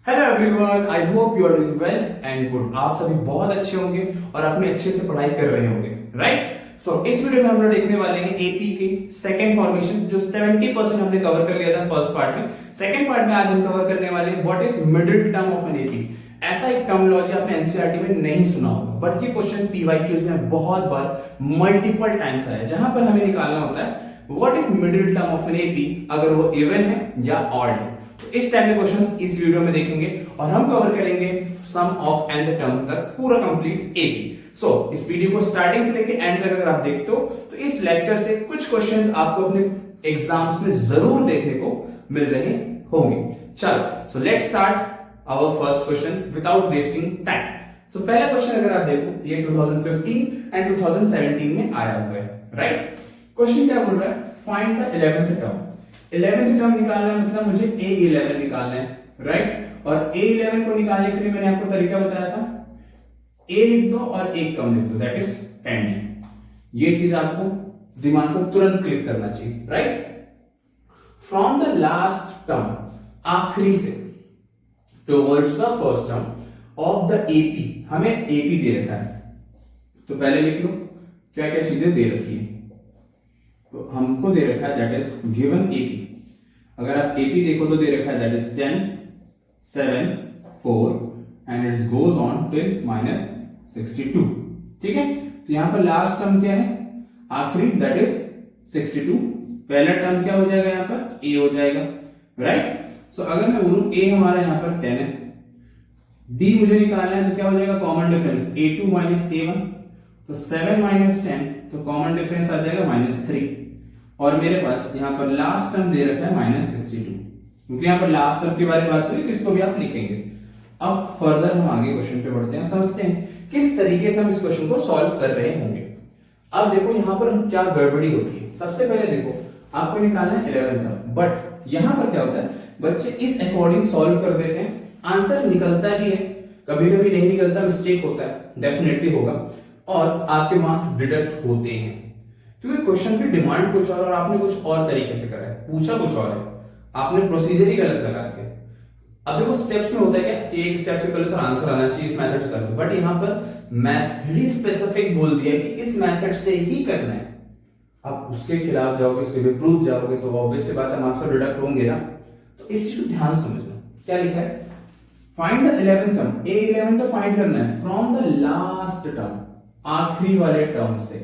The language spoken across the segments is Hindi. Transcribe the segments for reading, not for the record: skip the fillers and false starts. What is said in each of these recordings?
Hello everyone, I hope you are doing well and good. आप सभी बहुत अच्छे होंगे और अपने अच्छे से पढ़ाई कर रहे होंगे, राइट। सो इस वीडियो में हम लोग देखने वाले हैं एपी के सेकंड फॉर्मेशन, जो 70% हमने कवर कर लिया था फर्स्ट पार्ट में। सेकंड पार्ट में आज हम कवर करने वाले हैं what is middle term of an AP. ऐसा एक टर्मिनोलॉजी आपने एनसीईआरटी में नहीं सुना होगा, बट ये क्वेश्चन पीवाईक्यूज में बहुत बार मल्टीपल टाइम्स आया है, जहां पर हमें निकालना होता है what is middle term of an AP, अगर वो इवन है या ऑड है। तो इस टाइप के क्वेश्चंस इस वीडियो में देखेंगे और हम कवर करेंगे सम ऑफ एंड टर्म तक पूरा कंप्लीट एपी। सो इस वीडियो को स्टार्टिंग से लेकर एंड तक अगर आप देखते हो तो इस लेक्चर से कुछ क्वेश्चंस आपको अपने एग्जाम्स में जरूर देखने को मिल रहे होंगे। चलो, so let's start our first question without wasting time. So पहला क्वेश्चन अगर आप देखो, ये 2015 एंड 2017 में आया हुआ है, राइट। क्वेश्चन क्या बोल रहा है, find the 11th term. 11th term निकालना है, मतलब मुझे A11 निकालना है, राइट। और A11 को निकालने के लिए मैंने आपको तरीका बताया था, A लिख दो और एक कम लिख दो, दैट इज पेंडिंग। ये चीज आपको दिमाग को तुरंत क्लिक करना चाहिए, right. From the last term, आखिरी से, towards the first term of the AP, हमें एपी दे रखा है, तो पहले लिख लो क्या क्या चीजें दे रखी है। तो हमको दे रखा है दैट इज गिवन एपी। अगर आप एपी देखो तो दे रखा है that is 10, 7, 4 and it goes on till -62, ठीक है। तो यहां पर लास्ट टर्म क्या है, आखिरी, दैट इज 62। पहला टर्म क्या हो जाएगा, यहां पर ए हो जाएगा, राइट। सो अगर मैं बोलूं ए हमारा यहां पर 10 है, डी मुझे निकालना है, तो क्या हो जाएगा common difference, A2 minus A1, तो 7 माइनस 10, तो कॉमन डिफरेंस आ जाएगा -3। और मेरे पास यहाँ पर लास्ट टर्म दे रखा है -62, क्योंकि यहाँ पर लास्ट टर्म के बारे में बात हुई, तो इसको भी आप लिखेंगे। अब फर्दर हम आगे क्वेश्चन पे बढ़ते हैं, समझते हैं किस तरीके से हम इस क्वेश्चन को सॉल्व कर रहे होंगे। अब देखो यहाँ पर क्या गड़बड़ी होती है। सबसे पहले देखो, आपको निकालना है 11th टर्म, बट यहाँ पर क्या होता है, बच्चे इस अकॉर्डिंग सॉल्व कर देते हैं, आंसर निकलता भी है, कभी कभी नहीं निकलता, मिस्टेक होता है, डेफिनेटली होगा, और आपके मार्क्स डिडक्ट होते हैं, क्योंकि क्वेश्चन की डिमांड कुछ और आपने कुछ और तरीके से करा है, पूछा कुछ और है, आपने प्रोसीजर ही गलत लगा दिया। अब देखो स्टेप्स में होता है क्या कि एक स्टेप से पहले सर आंसर आना चाहिए, इस मेथड से कर लो, बट यहाँ पर मेथड ही स्पेसिफिक बोल दिया कि इस मेथड से ही करना है। आप उसके खिलाफ जाओगे, उसके विपरीत जाओगे, तो ऑब्वियस सी बात है मार्क्स तो डिडक्ट होंगे ना। तो इस चीज को ध्यान समझना। क्या लिखा है, find the 11th term, A11 तो फाइंड करना है फ्रॉम द लास्ट टर्म, आखिरी वाले टर्म से,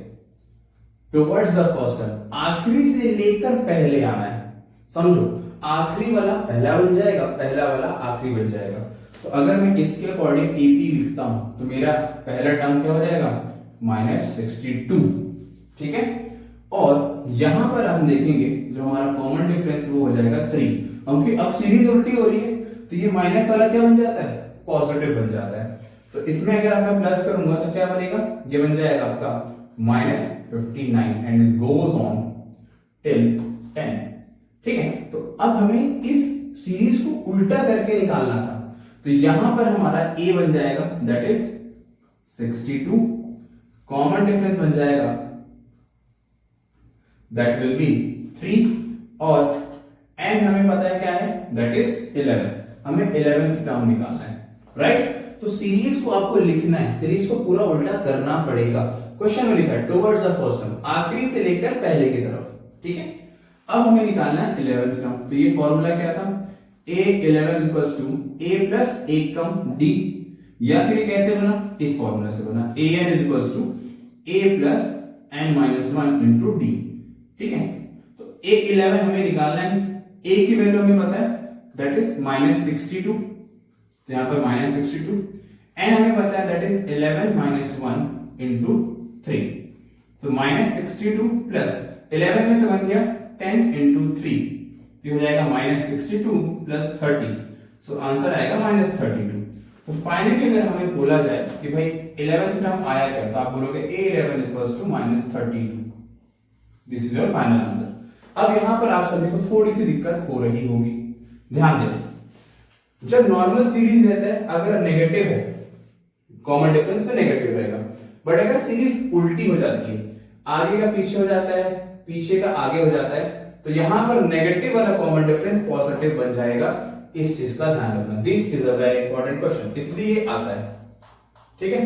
टुवर्ड्स द फर्स्ट टर्म, आखिरी से लेकर पहले आना है। समझो, आखिरी वाला पहला बन जाएगा, पहला वाला आखिरी बन जाएगा। तो अगर मैं इसके अकॉर्डिंग एपी लिखता हूं, तो मेरा पहला टर्म क्या हो जाएगा, -62, ठीक है। और यहां पर आप देखेंगे जो हमारा कॉमन डिफरेंस वो हो जाएगा 3, क्योंकि अब सीरीज उल्टी हो रही है, तो ये माइनस वाला क्या बन जाता है, पॉजिटिव बन जाता है। तो इसमें अगर आप मैं प्लस करूंगा तो क्या बनेगा, ये बन जाएगा आपका -59 and it goes on till 10, ठीक है। तो अब हमें इस सीरीज को उल्टा करके निकालना था, तो यहां पर हमारा a बन जाएगा दैट इज 62, कॉमन डिफरेंस बन जाएगा दैट विल बी 3, और एंड हमें पता है क्या है, दैट इज 11। हमें 11th टर्म निकालना है, राइट। तो सीरीज को आपको लिखना है, सीरीज को पूरा उल्टा करना पड़ेगा। क्वेश्चन में लिखा है टुवर्ड्स द फर्स्ट टर्म, आखिरी से लेकर पहले की तरफ, ठीक है। अब हमें निकालना है 11th टर्म, तो ये फॉर्मूला क्या था, A11 A प्लस एक कम D, या फिर कैसे बना, इस फॉर्मूला से बना, AN A plus n-1 into D, ठीक है। तो A11 हमें निकालना है, A की वैल्यू हमें पता है दैट इज -62, तो यहाँ पर -62, n हमें पता है दैट इज 11 -1 इंटू 3, तो -62 प्लस 11 में से बन गया 10 इंटू 3, तो हो जाएगा -62 प्लस 30, सो आंसर आएगा -32। तो फाइनली अगर हमें बोला जाए कि भाई 11th टर्म आया क्या, तो आप बोलोगे A11 -32, this is your final answer. अब यहां पर आप सभी को थोड़ी सी दिक्कत हो रही होगी, ध्यान देना। जब नॉर्मल सीरीज रहता है, अगर नेगेटिव है, कॉमन डिफरेंस तो नेगेटिव रहेगा, बट अगर सीरीज उल्टी हो जाती है, आगे का पीछे हो जाता है, पीछे का आगे हो जाता है, तो यहां पर नेगेटिव वाला कॉमन डिफरेंस पॉजिटिव बन जाएगा, इस चीज का ध्यान रखना, this is a very important question, इसलिए ये आता है, ठीक है।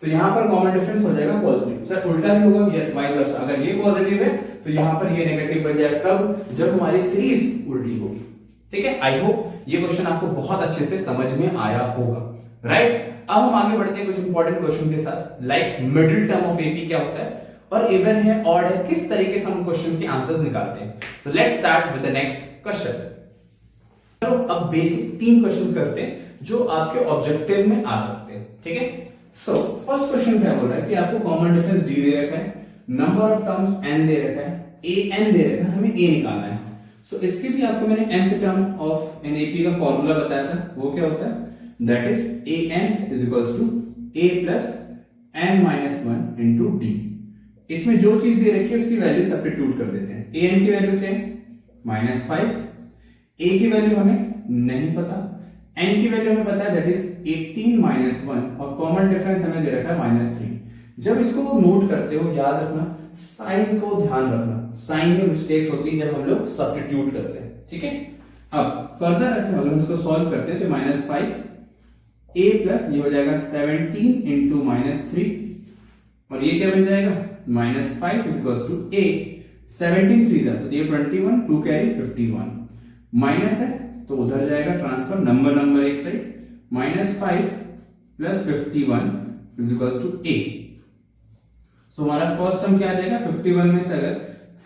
तो यहाँ पर कॉमन डिफरेंस हो जाएगा पॉजिटिव। सर उल्टा भी होगा, यस वाइस वर्सा, अगर ये पॉजिटिव है तो यहाँ पर ये नेगेटिव बन जाएगा, कब, जब हमारी सीरीज उल्टी होगी, ठीक है। आई होप ये क्वेश्चन आपको बहुत अच्छे से समझ में आया होगा, राइट। अब हम आगे बढ़ते हैं कुछ इंपॉर्टेंट क्वेश्चन के साथ, like middle term of AP क्या होता है, और इवन है, ऑड है, किस तरीके से हम क्वेश्चन के आंसर्स निकालते हैं। सो let's start with the next question. चलो अब बेसिक 3 क्वेश्चंस करते हैं जो आपके ऑब्जेक्टिव में आ सकते हैं, ठीक है। सो फर्स्ट क्वेश्चन क्या बोल रहा है कि आपको कॉमन डिफरेंस डी दे रखा है, नंबर ऑफ टर्म्स एन दे रखा है, ए एन दे रखा है, हमें ए निकालना है। सो इसके लिए आपको मैंने nth term of N AP का फॉर्मूला बताया था, वो क्या होता है, that is a n is equals to a plus N minus 1 into d. इसमें जो चीज दे रखी है उसकी वैल्यू सब्स्टिट्यूट कर देते हैं। ए एन की वैल्यू क्या है, -5, ए की वैल्यू हमें नहीं पता, एन की वैल्यू हमें पता है दैट इज 18 माइनस 1, और कॉमन डिफरेंस हमें दे रखा है -3। जब इसको नोट करते हो याद रखना, साइन को ध्यान रखना, साइन में मिस्टेक्स होती है जब हम लोग सब्स्टिट्यूट करते हैं, ठीक है। अब फर्दर अगर हम इसको सॉल्व करते हैं तो -5 ए प्लस ये हो जाएगा 17 इंटू -3, और ये क्या बन जाएगा, -5 इज इक्वल्स टू ए 17 3 जा तो ये 21, 2 कैरी 51, माइनस है तो उधर जाएगा ट्रांसफर, नंबर एक side, -5 plus 51 is equals to A. So हमारा फर्स्ट टर्म क्या आ जाएगा, 51 में से अगर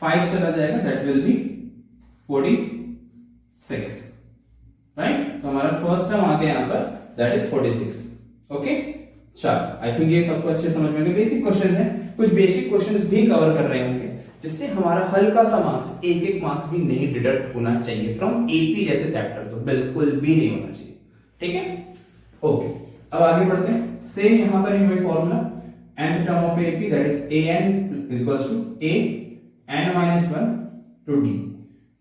5 चला जाएगा दैट विल बी 46, राइट। तो हमारा फर्स्ट टर्म आ गया यहाँ पर, दैट इज 46, ओके। चलो आई थिंक ये सबको अच्छे समझ में आ गया। बेसिक क्वेश्चंस हैं, कुछ बेसिक क्वेश्चंस भी कवर कर रहे होंगे जिससे हमारा हल्का सा मार्क्स, एक मार्क्स भी नहीं डिडक्ट होना चाहिए फ्रॉम एपी जैसे चैप्टर, तो बिल्कुल भी नहीं होना चाहिए, ठीक है, ओके। अब आगे बढ़ते हैं, सेम यहां पर ही वही formula, nth term of AP that is an is equals to a n minus 1 to d।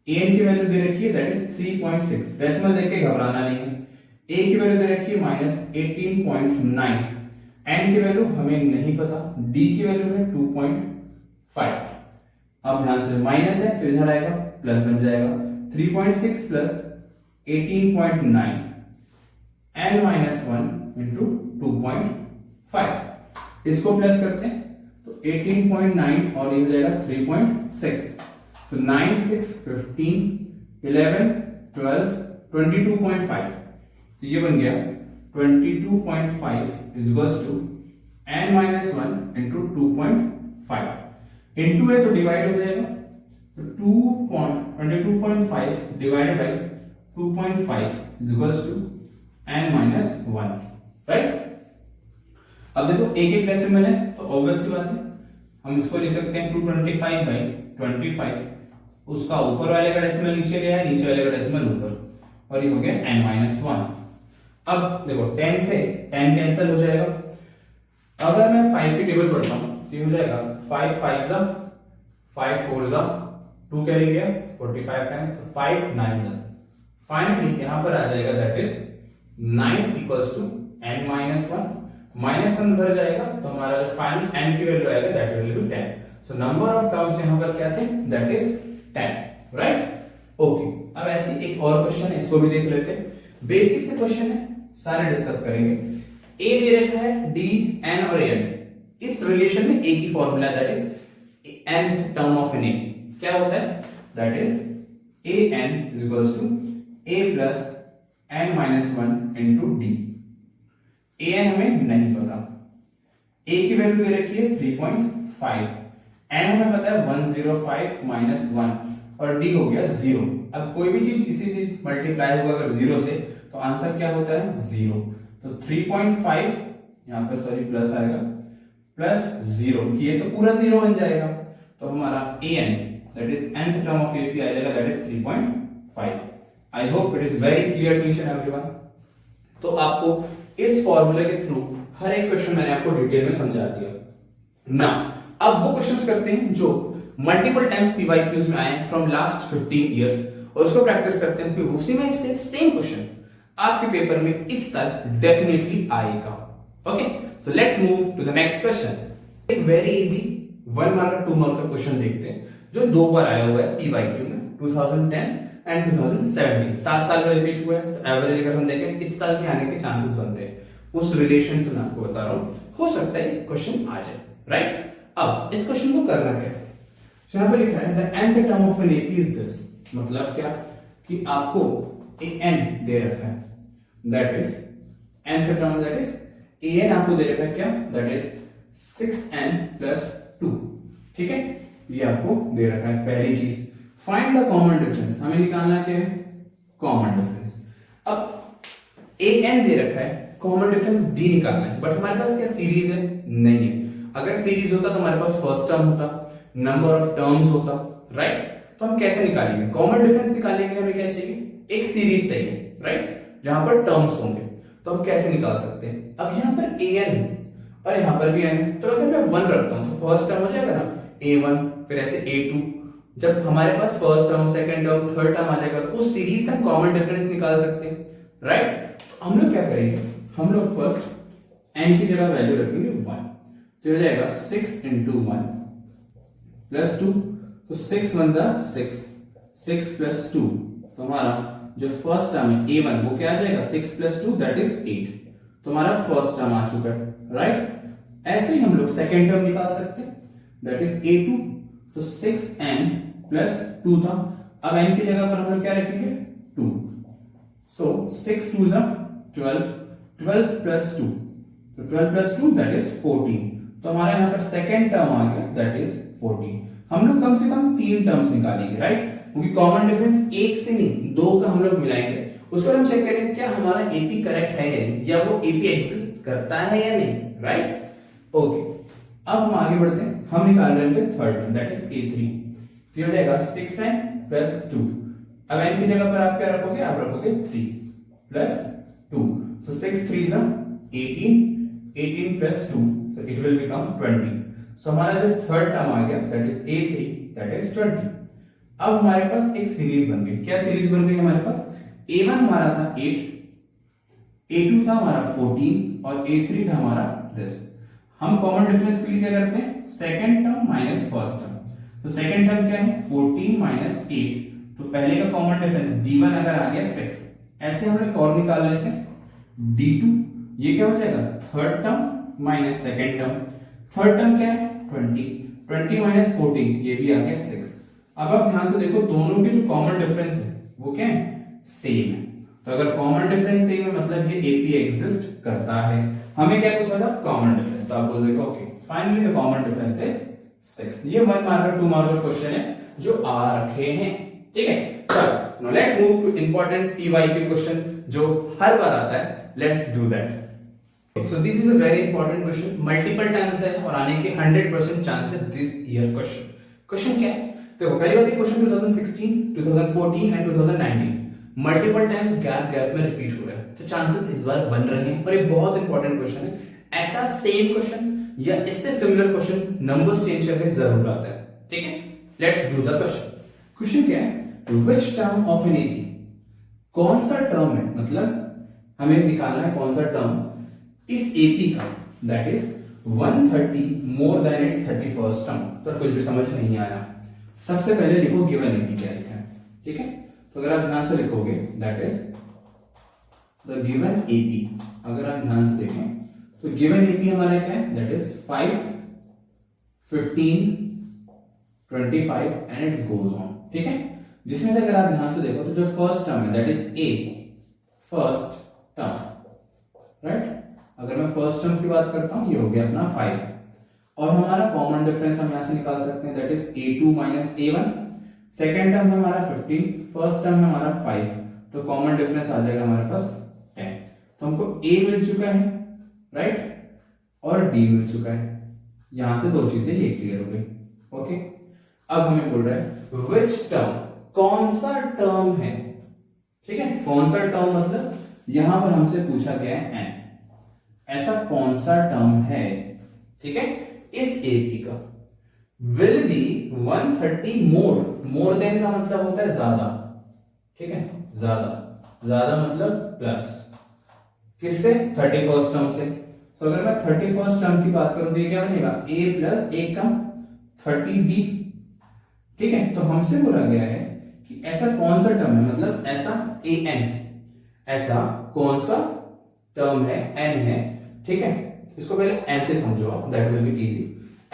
an की वैल्यू दे रखी है दैट इज 3.6, डेसिमल देख के घबराना नहीं है। a की वैल्यू दे रखी है -18.9, n की वैल्यू हमें नहीं पता, d की वैल्यू है 2.5। अब ध्यान से, माइनस है तो इधर आएगा प्लस बन जाएगा, 3.6 प्लस 18.9 n माइनस 1 इंटू 2.5, इसको प्लस करते हैं तो 18.9 और ये हो जाएगा 3.6, तो 9 6 15 11 12 22.5, तो ये बन गया 22.5 is equals to n minus 1 into 2.5, into है तो डिवाइड हो जाएगा, तो 22.5 divided by 2.5 is equals to n minus 1, right. अब देखो एक एक डेसिमल है तो ऑब्वियस सी बात है हम इसको लिख सकते हैं 225 बाई 25, उसका ऊपर वाले का डेसिमल नीचे ले आया, नीचे वाले का डेसिमल ऊपर, और ये हो गया n माइनस 1। अब देखो 10 से 10 कैंसिल हो जाएगा, अगर मैं 5 की टेबल पढ़ता हूं तो हो जाएगा 5 5 जा 5 4 जा 2 कैरी गया 45 टाइम्स, 5 9 जा, फाइनली यहां पर आ जाएगा that is 9 equals to n minus 1, minus 1 उधर जाएगा तो हमारा जो फाइनल n की वैल्यू आएगा that will be 10। So number of terms यहां पर क्या थे, दैट इज 10, राइट, ओके। अब ऐसे एक और क्वेश्चन है, इसको भी देख लेते हैं, बेसिक से क्वेश्चन है, सारे डिस्कस करेंगे। a दे रखा है d n और n, इस रिलेशन में a की formula that is nth term of an, क्या होता है, that is an is equals to a plus n minus 1 into d। an हमें नहीं पता, a की वैल्यू दे रखी है 3.5, n हमें पता है 105 माइनस 1 और d हो गया 0। अब कोई भी चीज इसी से मल्टीप्लाई होगा अगर 0 से तो आंसर क्या होता है 0, तो 3.5 यहाँ पे सॉरी प्लस आएगा प्लस 0, ये तो पूरा 0 बन जाएगा, तो हमारा an that is nth term of AP आ जाएगा that is 3.5। I hope it is very clear to each and everyone. तो आपको इस फॉर्मूले के थ्रू हर एक क्वेश्चन मैंने आपको डिटेल में समझा दिया ना। अब वो क्वेश्चंस करते हैं जो मल्टीपल टाइम्स पीवाईक्यूज में आए फ्रॉम लास्ट 15 इयर्स, और उसको प्रैक्टिस करते हैं, फिर उसी में से सेम क्वेश्चन आपके पेपर में इस साल डेफिनेटली आएगा। Okay, so let's move to the next question. एक वेरी इजी 1 मार्क का 2 मार्क का क्वेश्चन देखते हैं जो 2 बार आया हुआ है पीवाईक्यू में, 2010 एंड 2017, 7 साल में रिपीट हुआ है, तो एवरेज अगर हम देखें इस साल के आने के चांसेस बनते हैं, उस रिलेशन से मैं आपको बता रहा हूँ, हो सकता है क्वेश्चन आ जाए, राइट। अब इस क्वेश्चन को करना कैसे, तो यहाँ पे लिखा है the nth term of N AP is this, मतलब क्या कि आपको एक n दे रखा है, that is nth term, that is an आपको दे रखा है क्या, दैट इज 6n plus 2, ठीक है, ये आपको दे रखा है पहली चीज। फाइंड द कॉमन डिफरेंस, हमें निकालना क्या है, कॉमन डिफरेंस। अब an दे रखा है, कॉमन डिफरेंस d निकालना है, बट हमारे पास क्या सीरीज है, नहीं है। अगर सीरीज होता तो हमारे पास फर्स्ट टर्म होता, नंबर ऑफ टर्म्स होता, राइट। तो हम कैसे निकालेंगे कॉमन डिफरेंस, निकालने के लिए हमें क्या चाहिए, एक सीरीज चाहिए, राइट, जहां पर टर्म्स होंगे। तो हम कैसे निकाल सकते हैं, अब यहाँ पर an और यहाँ पर भी n है, तो अगर मैं 1 रखता हूँ तो फर्स्ट टर्म हो जाएगा ना a1, फिर ऐसे a2, जब हमारे पास first term, second term, third term आ जाएगा तो उस सीरीज से हम कॉमन डिफरेंस निकाल सकते हैं, राइट। तो हम लोग क्या करेंगे, हम लोग फर्स्ट n की जगह वैल्यू रखेंगे 1, तो हो जाएगा 6 into 1 plus 2, तो 6 1 जा 6, 6 plus 2, तो हमारा जो फर्स्ट टर्म है a1 वो क्या आ जाएगा, 6 plus 2 दैट इज 8, तो हमारा फर्स्ट टर्म आ चुका है, राइट। ऐसे ही हम लोग सेकंड टर्म निकाल सकते हैं, दैट इज a2, तो 6n plus 2 था, अब n की जगह पर हम लोग क्या रखेंगे 2, सो 6 2 जा 12, 12 plus 2, तो 12 plus 2 दैट इज 14, तो हमारा यहाँ पर सेकंड टर्म आ गया दैट इज 14। हम लोग कम से कम 3 टर्म्स निकालेंगे, राइट, क्योंकि कॉमन डिफरेंस एक से नहीं 2 का हम लोग मिलाएंगे, उसको हम चेक करेंगे क्या हमारा एपी करेक्ट है या नहीं, या वो एपी एग्जिस्ट करता है या नहीं, राइट। ओके, अब हम आगे बढ़ते हैं, हम निकाल रहे हैं third term that is a3, तो हो जाएगा 6n plus 2, अब n की जगह पर आप क्या रखोगे, आप रखोगे 3 plus 2, so 6 3 is 18, 18 plus 2, so it will become 20, so हमारा जो थर्ड टर्म आ गया that is a3 that is 20। अब हमारे पास एक सीरीज बन गई, क्या सीरीज बन गई हमारे पास, a1 हमारा था 8, a2 था हमारा 14 और a3 था हमारा दिस। हम कॉमन डिफरेंस के लिए क्या करते हैं, second term minus first term, तो सेकंड टर्म क्या है 14 माइनस 8, तो पहले का कॉमन डिफरेंस d1 अगर आ गया 6, ऐसे हम लोग और निकाल लेते हैं d2, ये क्या हो जाएगा third term minus second term, third term क्या है 20, 20 माइनस 14, ये भी आ गया 6। अब आप ध्यान से देखो दोनों के जो कॉमन डिफरेंस है वो क्या है, सेम है, तो अगर कॉमन डिफरेंस सेम है मतलब ये एपी एग्जिस्ट करता है। हमें क्या पूछा था, कॉमन डिफरेंस, तो आप बोल देंगे okay finally the common difference is 6। ये 1 मार्कर 2 मार्कर क्वेश्चन है जो आ रखे हैं, ठीक है। चलो now let's move two important PYQ question जो हर बार आता है, let's do that. So this is a very important question, multiple times है और आने के 100% चांस है दिस ईयर क्वेश्चन। क्वेश्चन क्या है, देखो पहली बात ये question 2016, 2014 and 2019 multiple times gap में रिपीट हो रहा है, तो चांसेस इस बार बन रहे हैं और ये बहुत इंपॉर्टेंट क्वेश्चन है। ऐसा सेम क्वेश्चन या इससे सिमिलर क्वेश्चन नंबर्स चेंज करके जरूर आता है, ठीक है। Let's do the question. Question क्या है, which term of an AP, कौन सा टर्म है, मतलब हमें निकालना है कौन सा टर्म इस एपी का, that is 130 more than it's 31st term. Sir कुछ भी समझ नहीं आया, सबसे पहले लिखो गिवन एपी क्या लिखा है, ठीक है। तो अगर आप ध्यान से लिखोगे that is the given AP, अगर आप ध्यान से देखें तो गिवन एपी हमारा क्या है, that is 5 15 25 and it's goes on, ठीक है। जिसमें से अगर आप ध्यान से देखो तो जो फर्स्ट टर्म है that is A first term, right. अगर मैं फर्स्ट टर्म की बात करता हूं ये हो गया अपना 5, और हमारा कॉमन डिफरेंस हम यहां से निकाल सकते हैं that is a2 minus a1, second term है हमारा 15, फर्स्ट टर्म है हमारा 5, तो कॉमन डिफरेंस आ जाएगा हमारे पास 10। तो हमको a मिल चुका है, राइट, और d मिल चुका है, यहां से दो चीजें ये क्लियर हो गई, ओके। अब हमें बोल रहा है व्हिच टर्म, कौन सा टर्म है, ठीक है। कौन सा टर्म मतलब यहां पर हमसे पूछा गया है n, ऐसा कौन सा टर्म है, ठीक है, इस एपी का विल बी 130 मोर देन का मतलब होता है ज्यादा, ठीक है, ज्यादा मतलब प्लस, किससे 31st टर्म से। तो अगर मैं 31st टर्म की बात करूं तो ये क्या बनेगा a प्लस 1 कम 30d, ठीक है। तो हमसे बोला गया है कि ऐसा कौन सा टर्म है, मतलब ऐसा an, ऐसा कौन सा टर्म है, n है, ठीक है, इसको पहले n से समझो आप, दैट विल बी इजी।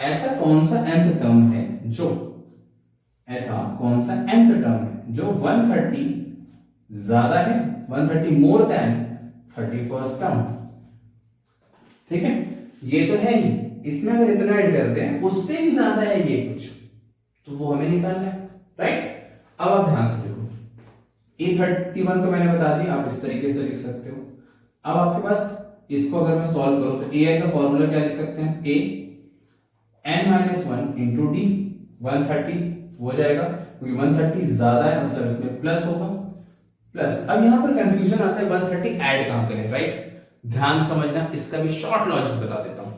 ऐसा कौन सा nth टर्म है जो, ऐसा कौन सा nth टर्म है जो 130 ज्यादा है, 130 मोर देन 31st टर्म, ठीक है, ये तो है ही, इसमें अगर इतना ऐड करते हैं उससे भी ज्यादा है ये कुछ, तो वो हमें निकालना है, राइट। अब आप ध्यान से देखो, A31 को मैंने बता दिया, आप इस तरीके से लिख सकते हो। अब आपके पास इसको अगर मैं सॉल्व करूं तो AI का फॉर्मूला क्या लिख सकते हैं, A n-1 इंटू डी, 130 हो जाएगा, क्योंकि 130 ज्यादा है मतलब इसमें प्लस होगा, प्लस। अब यहां पर कंफ्यूजन आता है 130 ऐड कहां करें, राइट, ध्यान समझना, इसका भी शॉर्ट लॉजिक बता देता हूं।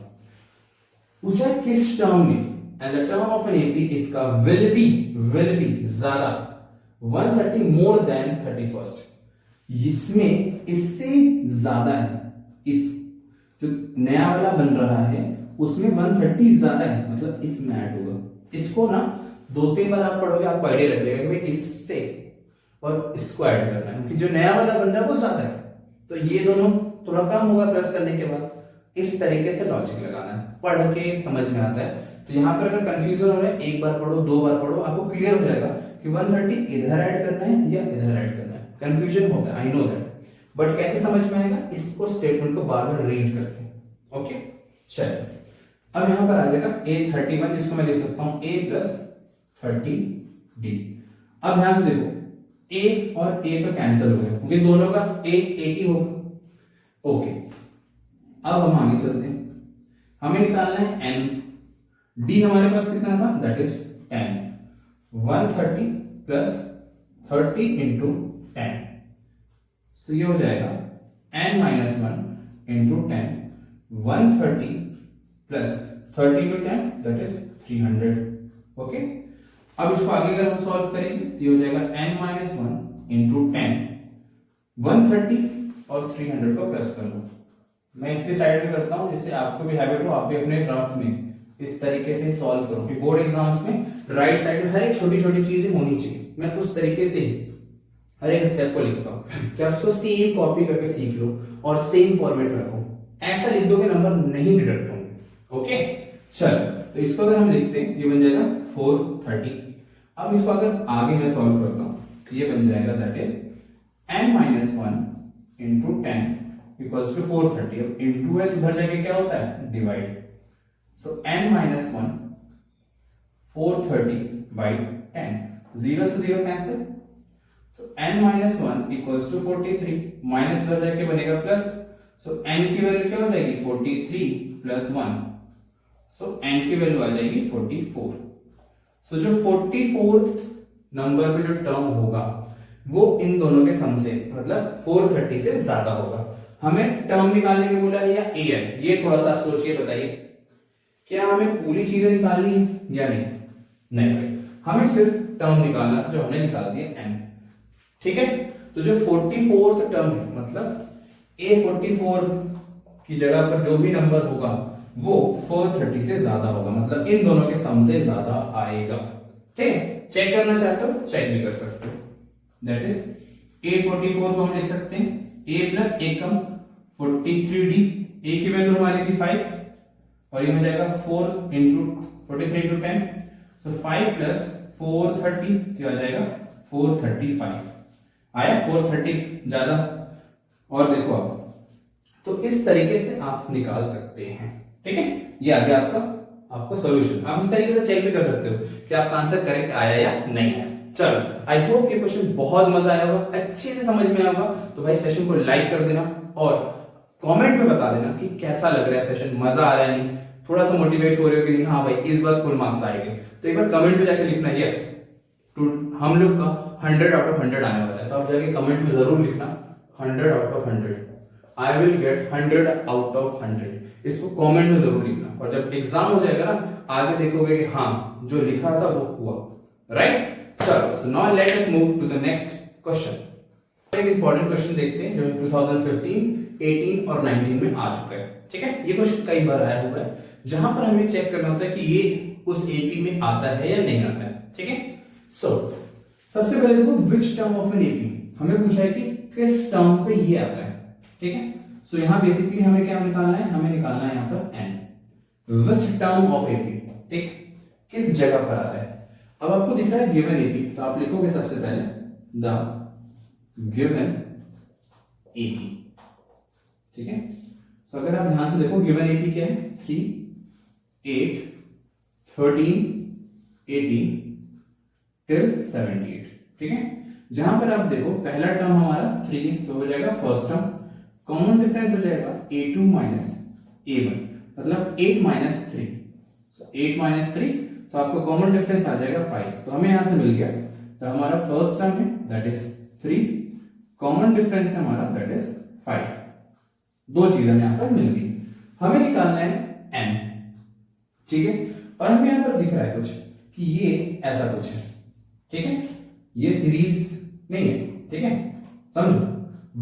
पूछा है किस टर्म में, and the term of an AP इसका विल बी ज्यादा 130 मोर देन 31st, इसमें इससे ज्यादा है, इस जो नया वाला बन रहा है उसमें 130 ज्यादा है, मतलब इसमें ऐड होगा। इसको ना 2-3 बार आप पढ़ोगे, आपको आइडिया लग जाएगा कि भाई इससे और इसको ऐड करना है, क्योंकि जो नया वाला बन रहा है वो ज्यादा है, तो ये दोनों थोड़ा कम होगा प्लस करने के बाद। इस तरीके से लॉजिक लगाना है, पढ़ के समझ में आता है। तो यहाँ पर अगर कंफ्यूजन हो रहा है, एक बार पढ़ो, 2 बार पढ़ो, आपको क्लियर हो जाएगा कि 130 इधर ऐड करना है या इधर ऐड करना है। कंफ्यूजन होता है, आई नो दैट, बट कैसे समझ में आएगा, इसको स्टेटमेंट को बार बार रीड करके। ओके, चलिए अब यहाँ पर आ जाएगा A31, जिसको मैं लिख सकता हूँ A प्लस 30D। अब ध्यान से देखो, A और A तो कैंसिल हो गए, क्योंकि दोनों का एक ही होगा। ओके, अब हम आगे चलते हैं, हमें निकालना है n, d हमारे पास कितना था, दैट इज 10, 130 प्लस 30 इंटू 10, तो ये हो जाएगा n-1 into 10, 130 plus 30 into 10 that is 300। Okay, अब इसको आगे अगर हम सॉल्व करेंगे तो ये हो जाएगा n-1 इंटू 10, 130 और 300 को प्लस कर लो। मैं इसके साइड में करता हूं, जिससे आपको भी हैबिट हो, आप भी अपने ग्राफ में इस तरीके से सॉल्व करो, कि बोर्ड एग्जाम्स में राइट साइड में हर एक छोटी छोटी चीजें होनी चाहिए। मैं उस तरीके से ही हर एक स्टेप को लिखता हूं कि आप उसको सेम कॉपी करके सीख लो और सेम फॉर्मेट में रखो, ऐसा लिख दो कि नंबर नहीं डिडक्ट होंगे। ओके, चलो, तो इसको अगर हम लिखते हैं ये बन जाएगा 430। अब इसको अगर आगे मैं सॉल्व करता हूं तो ये बन जाएगा that is n-1 into 10 equals to 430। अब इंटू है, इधर जाके क्या होता है, डिवाइड, सो n-1 430 by 10, 0 से 0 कैंसिल, तो n-1 इक्वल्स टू 43, माइनस इधर जाके बनेगा प्लस, सो n की वैल्यू क्या हो जाएगी, 43 प्लस 1, सो n की वैल्यू आ जाएगी 44। सो जो 44th नंबर पे जो टर्म होगा वो इन दोनों के सम से, मतलब 430 से ज्यादा होगा। हमें टर्म निकालने के बोला है या an, ये थोड़ा सा आप सोचिए, बताइए क्या हमें पूरी चीजें निकालनी है या नहीं? नहीं भाई, हमें सिर्फ टर्म निकालना, जो हमने निकाल दिया n, ठीक है। तो जो 44th टर्म है, मतलब A44 की जगह पर जो भी नंबर होगा वो 430 से ज्यादा होगा, मतलब इन दोनों के सम से ज्यादा आएगा। ठीक है, चेक करना चाहते हो चेक भी कर सकते हो, दैट इज A44 को हम लिख सकते हैं A प्लस एक कम 43D, A की वैल्यू हमारी थी 5 और ये हो जाएगा 4 इंटू 43 इंटू 10, सो 5 प्लस 430 क्या आ जाएगा 435, आया 430 ज्यादा। और देखो आप, तो इस तरीके से आप निकाल सकते हैं, ठीक है। ये आ गया आपका सॉल्यूशन। आप इस तरीके से चेक भी कर सकते हो कि आपका आंसर करेक्ट आया या नहीं आया। चलो, आई होप ये क्वेश्चन बहुत मजा आया होगा, अच्छे से समझ में आया होगा। तो भाई सेशन को लाइक कर देना और कमेंट में बता देना कि कैसा लग रहा है सेशन, मजा आ रहा है नहीं, थोड़ा सा मोटिवेट हो रहे हो कि नहीं, हाँ भाई इस बार फुल मार्क्स आएंगे। तो एक बार कमेंट में जाके लिखना यस टू, हम लोग का 100 आउट ऑफ 100 आने वाला है। तो आप जाके कमेंट में जरूर लिखना 100 out of 100, I will get 100 out of 100, इसको कमेंट में जरूर लिखना। और जब एग्जाम हो जाएगा ना, आगे देखोगे कि हाँ जो लिखा था वो हुआ, राइट। चलो, so now let us move to the next question. एक इंपॉर्टेंट क्वेश्चन देखते हैं जो 2015, 18 और 19 में आ चुका है, ठीक है। ये क्वेश्चन कई बार आया हुआ है, जहां पर हमें चेक करना होता है कि ये उस एपी में आता है या नहीं आता है, ठीक है। सो सबसे पहले देखो विच टर्म ऑफ एन एपी, हमें पूछा है कि किस टर्म पे ये आता है, ठीक है। सो यहाँ बेसिकली हमें क्या निकालना है, हमें निकालना है यहाँ पर n, which term of AP, ठीक, किस जगह पर आ रहा है। अब आपको दिख रहा है गिवन एपी, तो आप लिखोगे सबसे पहले द गिवन एपी, ठीक है। सो अगर आप ध्यान से देखो गिवन एपी क्या है, 3, 8, 13, 18 टिल 78, ठीक है। जहां पर आप देखो पहला टर्म हमारा 3 तो हो जाएगा फर्स्ट टर्म, कॉमन डिफरेंस हो जाएगा a2 माइनस a1, मतलब 8 माइनस 3, सो 8 माइनस 3, तो आपको कॉमन डिफरेंस आ जाएगा 5, तो हमें यहां से मिल गया, तो हमारा फर्स्ट टर्म है दैट इज 3, कॉमन डिफरेंस है हमारा दैट इज 5, दो चीजें यहां पर मिल गई। हमें निकालना है n, ठीक है। और हमें यहां पर दिख रहा है कुछ कि ये ऐसा कुछ है, ठीक है, ये सीरीज नहीं है, ठीक है, समझो।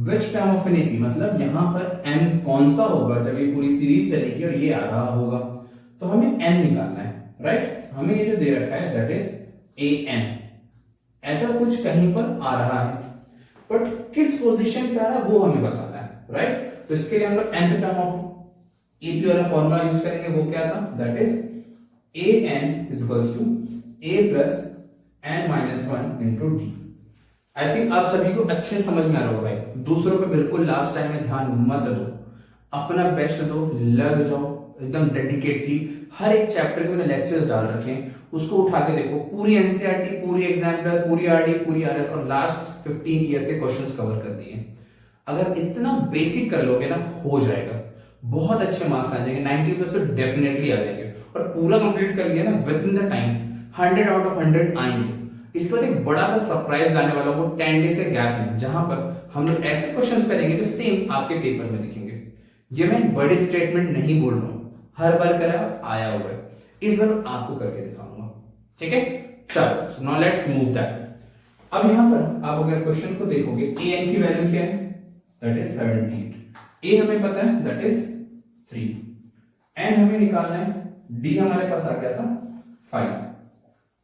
विच टर्म ऑफ एन एपी मतलब यहां पर n कौन सा होगा जब ये पूरी सीरीज चलेगी और ये आ रहा होगा, तो हमें n निकालना है, राइट। हमें ये जो दे रखा है दैट इज an, ऐसा कुछ कहीं पर आ रहा है, बट किस पोजीशन पे आ रहा है वो हमें बताना है, राइट। तो इसके लिए हम लोग nth टर्म ऑफ एपी वाला फॉर्मूला यूज करेंगे, वो क्या था, that is an is equals to a plus n minus 1 into d. I think आप सभी को अच्छे समझ में आ रहा होगा भाई, दूसरों पे बिल्कुल लास्ट टाइम में ध्यान मत दो, अपना बेस्ट दो, लग जाओ एकदम डेडिकेटली। हर एक चैप्टर के मैंने लेक्चर्स डाल रखे हैं, उसको उठा के देखो, पूरी एनसीईआरटी, पूरी एग्जाम्पल, पूरी आरडी, पूरी आरएस और लास्ट 15 ईयर से क्वेश्चंस कवर कर दिए। अगर इतना बेसिक कर लोगे ना, हो जाएगा, बहुत अच्छे मार्क्स आ जाएंगे, 90+ तो डेफिनेटली आ जाएंगे। और पूरा कंप्लीट कर लिया ना with in the time 100 out of 100 आएंगे। इस पर एक बड़ा सा सरप्राइज लाने वाला वो 10 डेज के गैप में, जहां पर हम लोग ऐसे क्वेश्चंस करेंगे जो सेम आपके पेपर में दिखेंगे। ये मैं बड़ी स्टेटमेंट नहीं बोल रहा हूं, हर बार करा आया हुआ है, इस बार आपको करके दिखाऊंगा, ठीक है। चलो नाउ लेट्स मूव दैट। अब यहां पर आप अगर क्वेश्चन को देखोगे, a n की वैल्यू क्या है, दैट इज 78, a हमें पता है दैट इज 3, n हमें निकालना है, d हमारे पास आ गया था 5।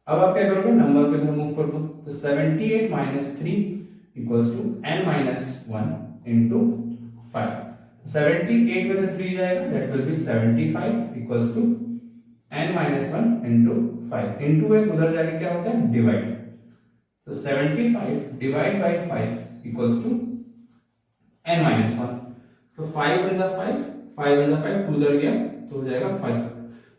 अब आप क्या करोगे, नंबर पे इधर मूव कर दो, तो 78 minus 3 equals to n minus 1 into 5। 78 में से 3 जाएगा, that will be 75 equals to n minus 1 into 5, into एक उधर जाके क्या होता है, डिवाइड, तो 75 divide by 5 equals to n minus 1, तो 5 वन जा 5, 5 वन जा 5, 2 उधर गया तो हो जाएगा 5,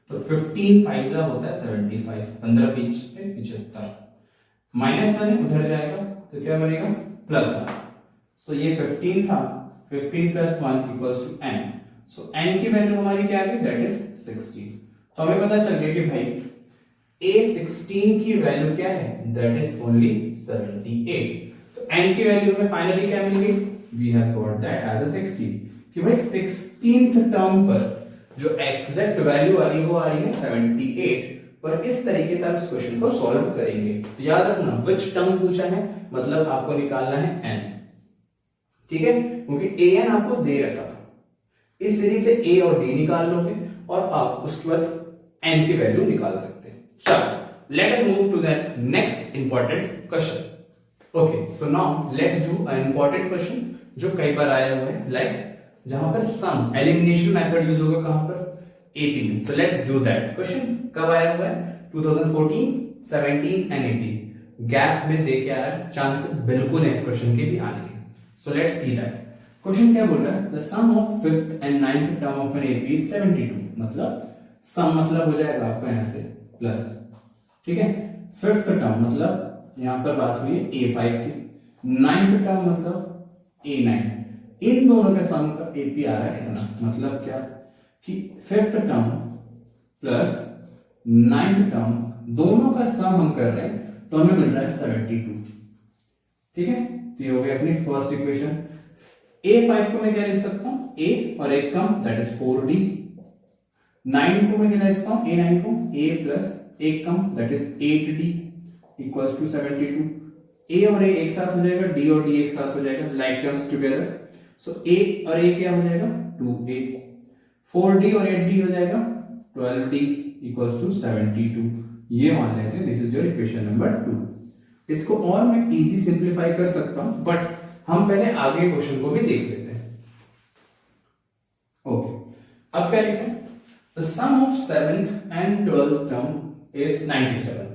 तो 15 5 जा होता है 75, 15 बीच 75, माइनस 1 उधर जाएगा तो क्या बनेगा, प्लस 1, सो ये 15 था, 15 plus 1 equals to n, so n की वैल्यू हमारी क्या आ गई, दैट इज 16। तो हमें पता चल गया कि भाई a16 की वैल्यू क्या है, दैट इज ओनली 78। तो n की वैल्यू में फाइनली क्या मिल गई, we have got that as a 16, कि भाई 16th टर्म पर जो एग्जैक्ट वैल्यू आ रही है वो आ रही है 78। पर इस तरीके से आप इस क्वेश्चन को सॉल्व करेंगे। तो याद रखना विच टर्म पूछा है, मतलब आपको निकालना है n, ठीक है, क्योंकि an आपको दे रखा था। इस सीरीज से a और d निकाल लोगे और आप उसके बाद n की वैल्यू निकाल सकते हैं। चलो let us move to the next important question. Okay, so now let's do a important question जो कई बार आया हुआ है, लाइक जहां पर सम एलिमिनेशन मेथड यूज होगा, कहां पर, एपी में। सो लेट्स डू दैट। क्वेश्चन कब आया हुआ है, 2014, 17 एंड 18 गैप में दे के आ रहा है, चांसेस बिल्कुल है इस क्वेश्चन के भी आने के। So let's see that. Question क्या बोल रहा है, the sum of 5th and 9th term of N AP is 72, मतलब सम मतलब हो जाएगा आपको यहां से प्लस, ठीक है। 5th टर्म मतलब यहां पर बात हुई है a5 की, 9th टर्म मतलब a9, इन दोनों के सम का एपी आ रहा है इतना, मतलब क्या कि 5th term plus 9th term दोनों का सम हम कर रहे हैं, तो हमें मिल रहा है 72, ठीक है। तो ये हो गई अपनी फर्स्ट इक्वेशन। a5 को मैं क्या लिख सकता हूं, a और एक कम दैट इज 4d, 9 को मैं क्या लिख सकता हूं, a9 को a प्लस एक कम that is 8d equals to 72। a और a एक साथ हो जाएगा, d और d एक साथ हो जाएगा, like terms together, so a और a क्या हो जाएगा, 2a, 4d और 8d हो जाएगा 12d इक्वल्स टू 72। ये मान लेते हैं this is your equation number 2। इसको और मैं इजी सिंप्लीफाई कर सकता हूं, बट हम पहले आगे क्वेश्चन को भी देख लेते हैं। ओके, अब क्या लिखें? The sum of 7th and 12th term is 97।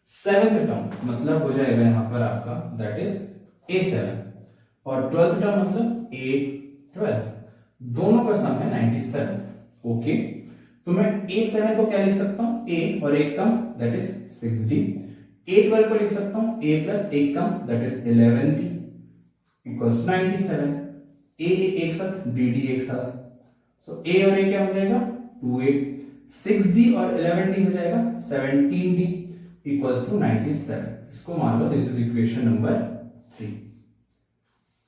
7th term मतलब हो जाएगा यहां पर आपका दैट इज A7 और 12th टर्म मतलब A12, दोनों का सम है 97। ओके, तो मैं A7 को क्या लिख सकता हूं? A और एक कम दैट इज 6D। A12 को लिख सकता हूं A प्लस एक कम that is 11D equals 97। A एक साथ DD एक साथ, सो A और A क्या हो जाएगा? 2A। 6D और 11D हो जाएगा 17D इक्वल्स टू 97। इसको मान लो this is equation number 3,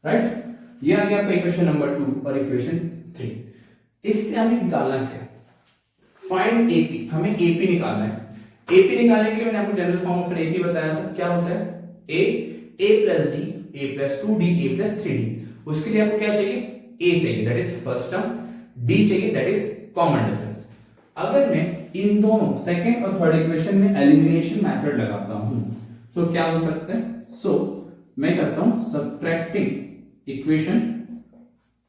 right? ये आ गया आपका इक्वेशन नंबर 2 और इक्वेशन 3। इससे हमें निकालना क्या है? Find AP. हमें एपी निकालना है। एपी निकालने के लिए मैंने आपको जनरल फॉर्म ऑफ एपी बताया था। क्या होता है? ए प्लस डी, ए प्लस 2D, ए प्लस 3D। उसके लिए आपको क्या चाहिए? ए चाहिए that is first term, D चाहिए दैट इज कॉमन डिफरेंस। अगर मैं इन दोनों सेकंड और थर्ड इक्वेशन में एलिमिनेशन मेथड लगाता हूं तो क्या हो सकता है? सो मैं करता हूं सब्ट्रैक्टिंग इक्वेशन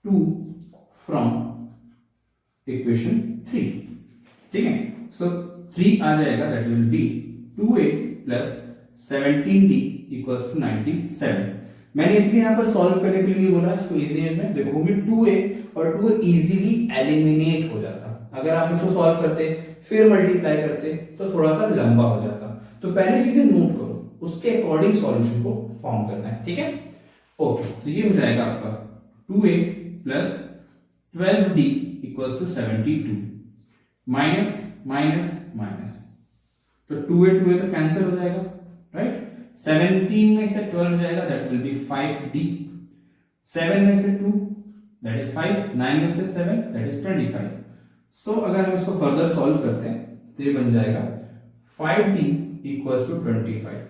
2 फ्रॉम इक्वेशन 3। ठीक है, सो 3 आ जाएगा that will be 2A plus 17D equals to 97। मैंने इसलिए यहां पर सॉल्व करने के लिए बोला इसको इजी में। देखोगे 2A और 2A इजीली एलिमिनेट हो जाता। अगर आप इसको सॉल्व करते फिर मल्टीप्लाई करते तो थोड़ा सा लंबा हो जाता। तो पहले चीजें नोट करो, उसके अकॉर्डिंग सॉल्यूशन को फॉर्म करना है। ठीक है, ओके, तो ये हो जाएगा आपका 2A plus 12D equals to 72 minus minus minus, तो 2A तो कैंसिल हो जाएगा, राइट? 17 में से 12 हो जाएगा दैट विल बी 5D। 7 में से 2 दैट इज 5, 9 में से 7 दैट इज 25। सो अगर हम इसको फर्दर सॉल्व करते हैं तो ये बन जाएगा 5D इक्वल्स टू 25।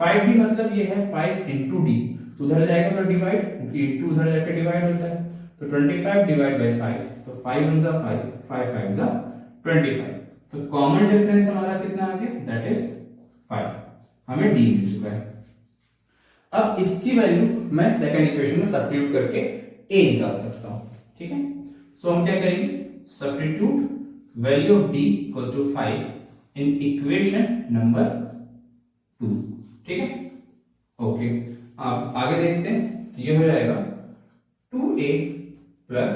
5D मतलब ये है 5 इंटू डी, तो उधर जाएगा तो डिवाइड, क्योंकि इंटू उधर जाकर डिवाइड होता है, तो 25 डिवाइड बाई 5, तो 5 इन 5, 5 5 जा 25। तो कॉमन डिफरेंस हमारा कितना आ गया? That is 5। हमें डी मिल चुका है। अब इसकी वैल्यू मैं सेकंड इक्वेशन में सब्स्टिट्यूट करके ए निकाल सकता हूं। ठीक है, सो हम क्या करेंगे? Substitute value of d equals to 5 in equation number 2। ठीक है, ओके, अब आगे देखते हैं। तो ये हो जाएगा 2A प्लस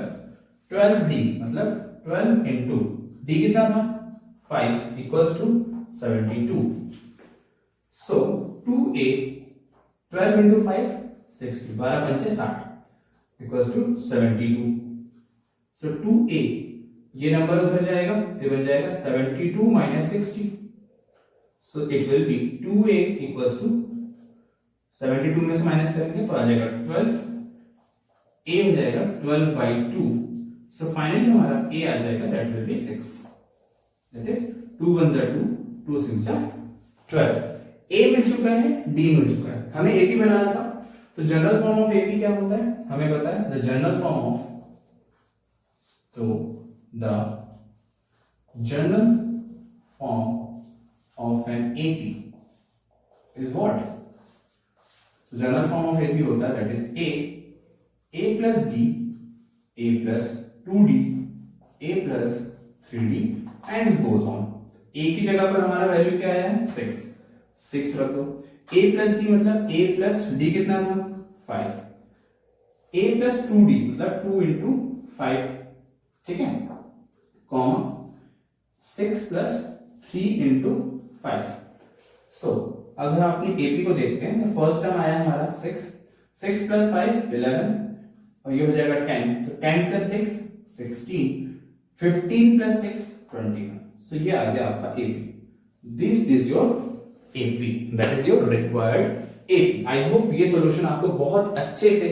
12D मतलब 12 इंटू डी कितना था? 5 equals to 72। So 2A 12 into 5 60, 12 पंचे 60 इक्वल्स टू 72। सो 2A ये नंबर उधर जाएगा, ये बन जाएगा 72 minus 60, so it will be 2A equals to 72 में से माइनस करेंगे तो आ जाएगा 12, A हो जाएगा 12 बाई 2। सो फाइनली हमारा A आ जाएगा that will B 6, that is 2 1 जा 2, 2 6 जा 12। A मिल चुका है, D मिल चुका है। हमें AP बनाना था, तो जनरल फॉर्म ऑफ AP क्या होता है? हमें पता है the general form of, so the general form of an AP is what? So general form of AP होता है that is A plus D, A plus 2D, A plus 3D and it goes on। A की जगह पर हमारा वैल्यू क्या आया है? 6 रख दो। A plus D मतलब A plus D कितना था? 5। A plus 2D मतलब 2 into 5, ठीक है, कॉमा 6 प्लस 3 इंटू 5। सो अगर आपने एपी को देखते हैं तो फर्स्ट टर्म आया हमारा 6, 6 प्लस 5 11 और ये हो जाएगा 10, तो 10 प्लस 6 16, 15 प्लस 6 21। सो ये आ गया आपका AP. This is your AP, that is your required AP. I hope ये सॉल्यूशन आपको बहुत अच्छे से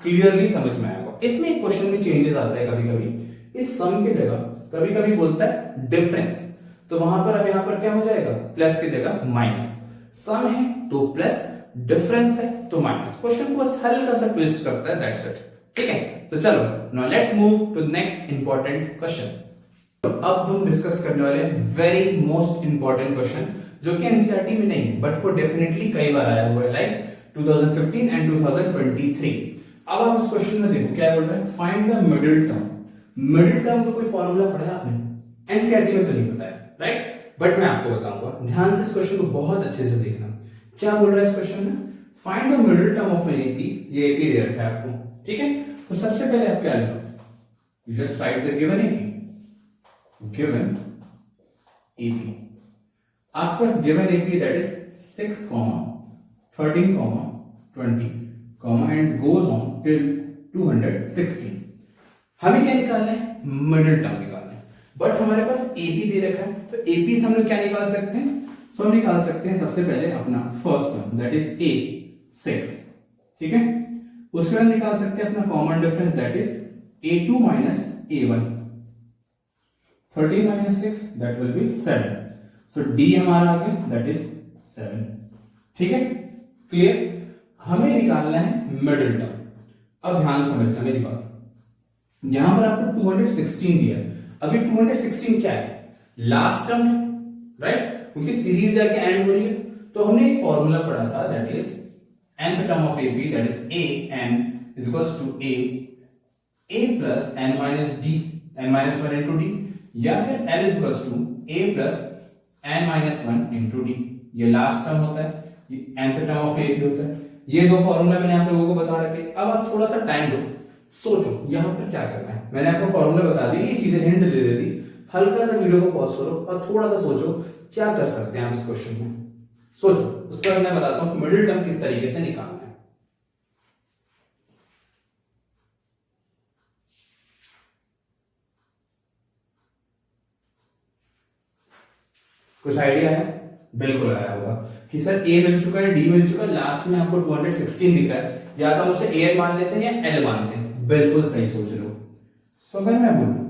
क्लियरली समझ में आएगा। इसमें एक क्वेश्चन में चेंजेस आता है कभी कभी, इस सम की जगह कभी कभी बोलता है डिफरेंस, तो वहां पर अब यहां पर क्या हो जाएगा? प्लस की जगह माइनस। सम है तो प्लस, डिफरेंस है तो माइनस। क्वेश्चन को बस हल्का सा ट्विस्ट करता है, दैट्स इट। ठीक है, तो चलो now let's move to next important question. अब हम डिस्कस करने वाले हैं वेरी मोस्ट इंपॉर्टेंट क्वेश्चन, जो कि एनसीईआरटी में नहीं है, बट वो डेफिनेटली कई बार आया हुआ है, लाइक 2015 एंड 2023। अब आप इस क्वेश्चन में देखो क्या बोल रहे हैं, find the middle term. Middle term का कोई फॉर्मूला पढ़ा है आपने? एनसीईआरटी में तो नहीं बताया, राइट, बट मैं आपको बताऊंगा। ध्यान से इस क्वेश्चन को बहुत अच्छे से देखना। क्या बोल रहा है इस क्वेश्चन में, find the middle term of an AP. ये एपी दे रखा है आपको, ठीक है। तो सबसे पहले आप क्या लिखो, you just write the given AP, given AP. आपके पास given AP that is 6, 13, 20, and goes on till 216। हमें क्या निकालना है, मिडिल टर्म निकालना है, बट हमारे पास एपी दे रखा है, तो एपी से हम लोग क्या निकाल सकते हैं, सो हम निकाल सकते हैं सबसे पहले अपना फर्स्ट टर्म दैट इज ए 6, ठीक है। उसके बाद निकाल सकते हैं अपना common difference that is a2 minus a1, 13 minus 6 that will B 7, so D हमारा आ गया दैट इज 7, ठीक है, क्लियर। हमें निकालना है मिडिल टर्म। अब ध्यान समझना मेरी बात, यहां पर आपको 216 दिया है। अभी 216 क्या है, लास्ट टर्म है, राइट, क्योंकि सीरीज जाके एंड हो रही है। तो हमने एक फॉर्मूला पढ़ा था that is nth term of AP that is a n is equals to a plus n minus d, n minus 1 into d, या फिर l is equals to a plus n minus 1 into d। ये लास्ट टर्म होता है, ये nth टर्म ऑफ एपी होता है। ये दो फॉर्मूला मैंने आप लोगों को बता रखे। अब आप थोड़ा सा टाइम दो, सोचो यहाँ पर क्या करना है। मैंने आपको फॉर्मूला बता दी, ये चीजें हिंट दे दी। हल्का सा वीडियो को पॉज करो और थोड़ा सा सोचो क्या कर सकते हैं आप इस क्वेश्चन में, सोचो। उसके बाद मैं बताता हूं मिडिल टर्म किस तरीके से निकालना है। कुछ आइडिया है? बिल्कुल आया होगा कि सर ए मिल चुका है, डी मिल चुका है, लास्ट में आपको 216 दिख रहा है, या तो हम उसे ए मान लेते हैं या एल मानते हैं। बिल्कुल सही सोच रहे हो। सो अगर मैं बोलूं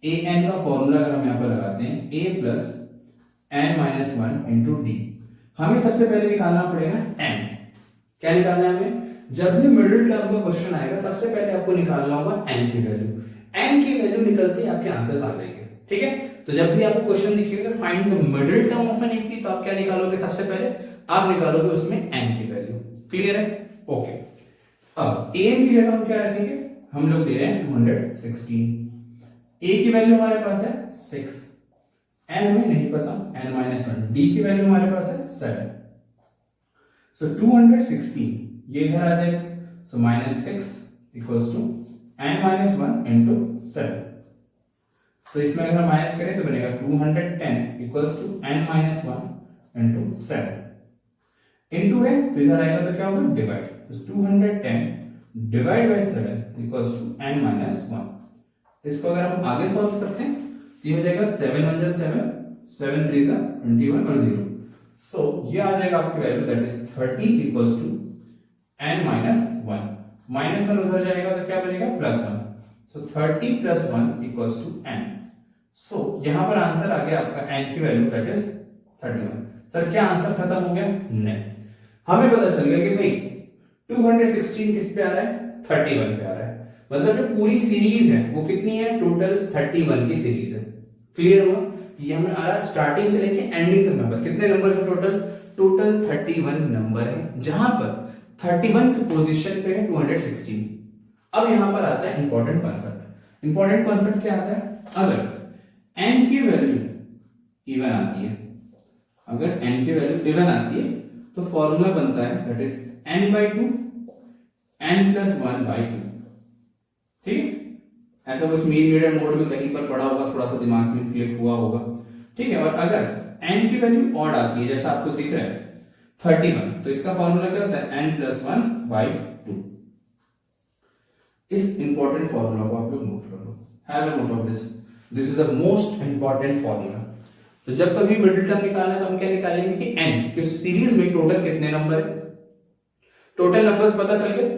ए एन का फॉर्मूला अगर हम यहां पर लगाते हैं A plus N minus 1 into D, हमें सबसे पहले निकालना पड़ेगा n। क्या निकालना है हमें, जब भी मिडिल टर्म का क्वेश्चन आएगा सबसे पहले आपको निकालना होगा n की वैल्यू। n की वैल्यू निकलते ही आपके आंसर्स आ जाएंगे, ठीक है। तो जब भी आपको क्वेश्चन दिखेगा find the middle term of an AP, तो आप क्या निकालोगे, सबसे पहले आप निकालोगे उसमें n की वैल्यू। क्लियर है? ओके। अब an की जगह हम क्या रखेंगे, हम लोग ले रहे हैं 216। a की वैल्यू हमारे पास है 6, n हमें नहीं पता, n माइनस 1, d की वैल्यू हमारे पास है 7, सो 216 ये इधर आ जाएगा, so minus 6 equals to n minus 1 into 7। So इसमें अगर हम माइनस करें तो बनेगा 210 equals to n minus 1 into 7। Into है तो इधर आएगा तो क्या होगा, डिवाइड, तो 210 divide by 7 equals to n minus 1। इसको अगर हम आगे सॉल्व करते हैं तो ये हो जाएगा 7 1 जा 7, 7 3 जा 21 और 0। सो ये आ जाएगा आपकी value that is 30 equals to n minus 1। Minus 1 उधर जाएगा तो क्या बनेगा, plus 1। So 30 plus 1 equals to n। So यहां पर आंसर आ गया आपका n की वैल्यू दैट इज 31। सर क्या आंसर खत्म हो गया? नहीं, हमें पता चल गया कि भाई 216 किस पे आ रहा है, 31 पे आ रहा है। मतलब जो पूरी सीरीज है वो कितनी है, टोटल 31 की सीरीज है। क्लियर हुआ? ये हमें आ रहा स्टार्टिंग से लेके एंडिंग तक नंबर, कितने नंबर है टोटल, टोटल 31 नंबर है, जहां पर 31th पोजीशन पे है 216। अब यहां पर आता है इंपॉर्टेंट कॉन्सेप्ट। इंपॉर्टेंट कॉन्सेप्ट क्या आता है, अगर n की वैल्यू इवन आती है, अगर n की वैल्यू इवन आती है तो फॉर्मूला बनता है दैट इज n/2 n + 1/2। ठीक है, ऐसा कुछ मीन मीडियन मोड में कहीं पर पढ़ा होगा, थोड़ा सा दिमाग में क्लिक हुआ होगा। ठीक है, और अगर n की वैल्यू ऑड आती है जैसा आपको दिख रहा है 31, तो इसका फॉर्मूला क्या होता है, n + 1/2। इस इंपॉर्टेंट फॉर्मूला को आप लोग नोट कर लो, have a note of this, this is the most important formula. तो जब कभी मिडिल टर्म निकालना है तो हम क्या निकालेंगे कि n, कि सीरीज में टोटल कितने नंबर है, टोटल नंबर्स पता चल गए।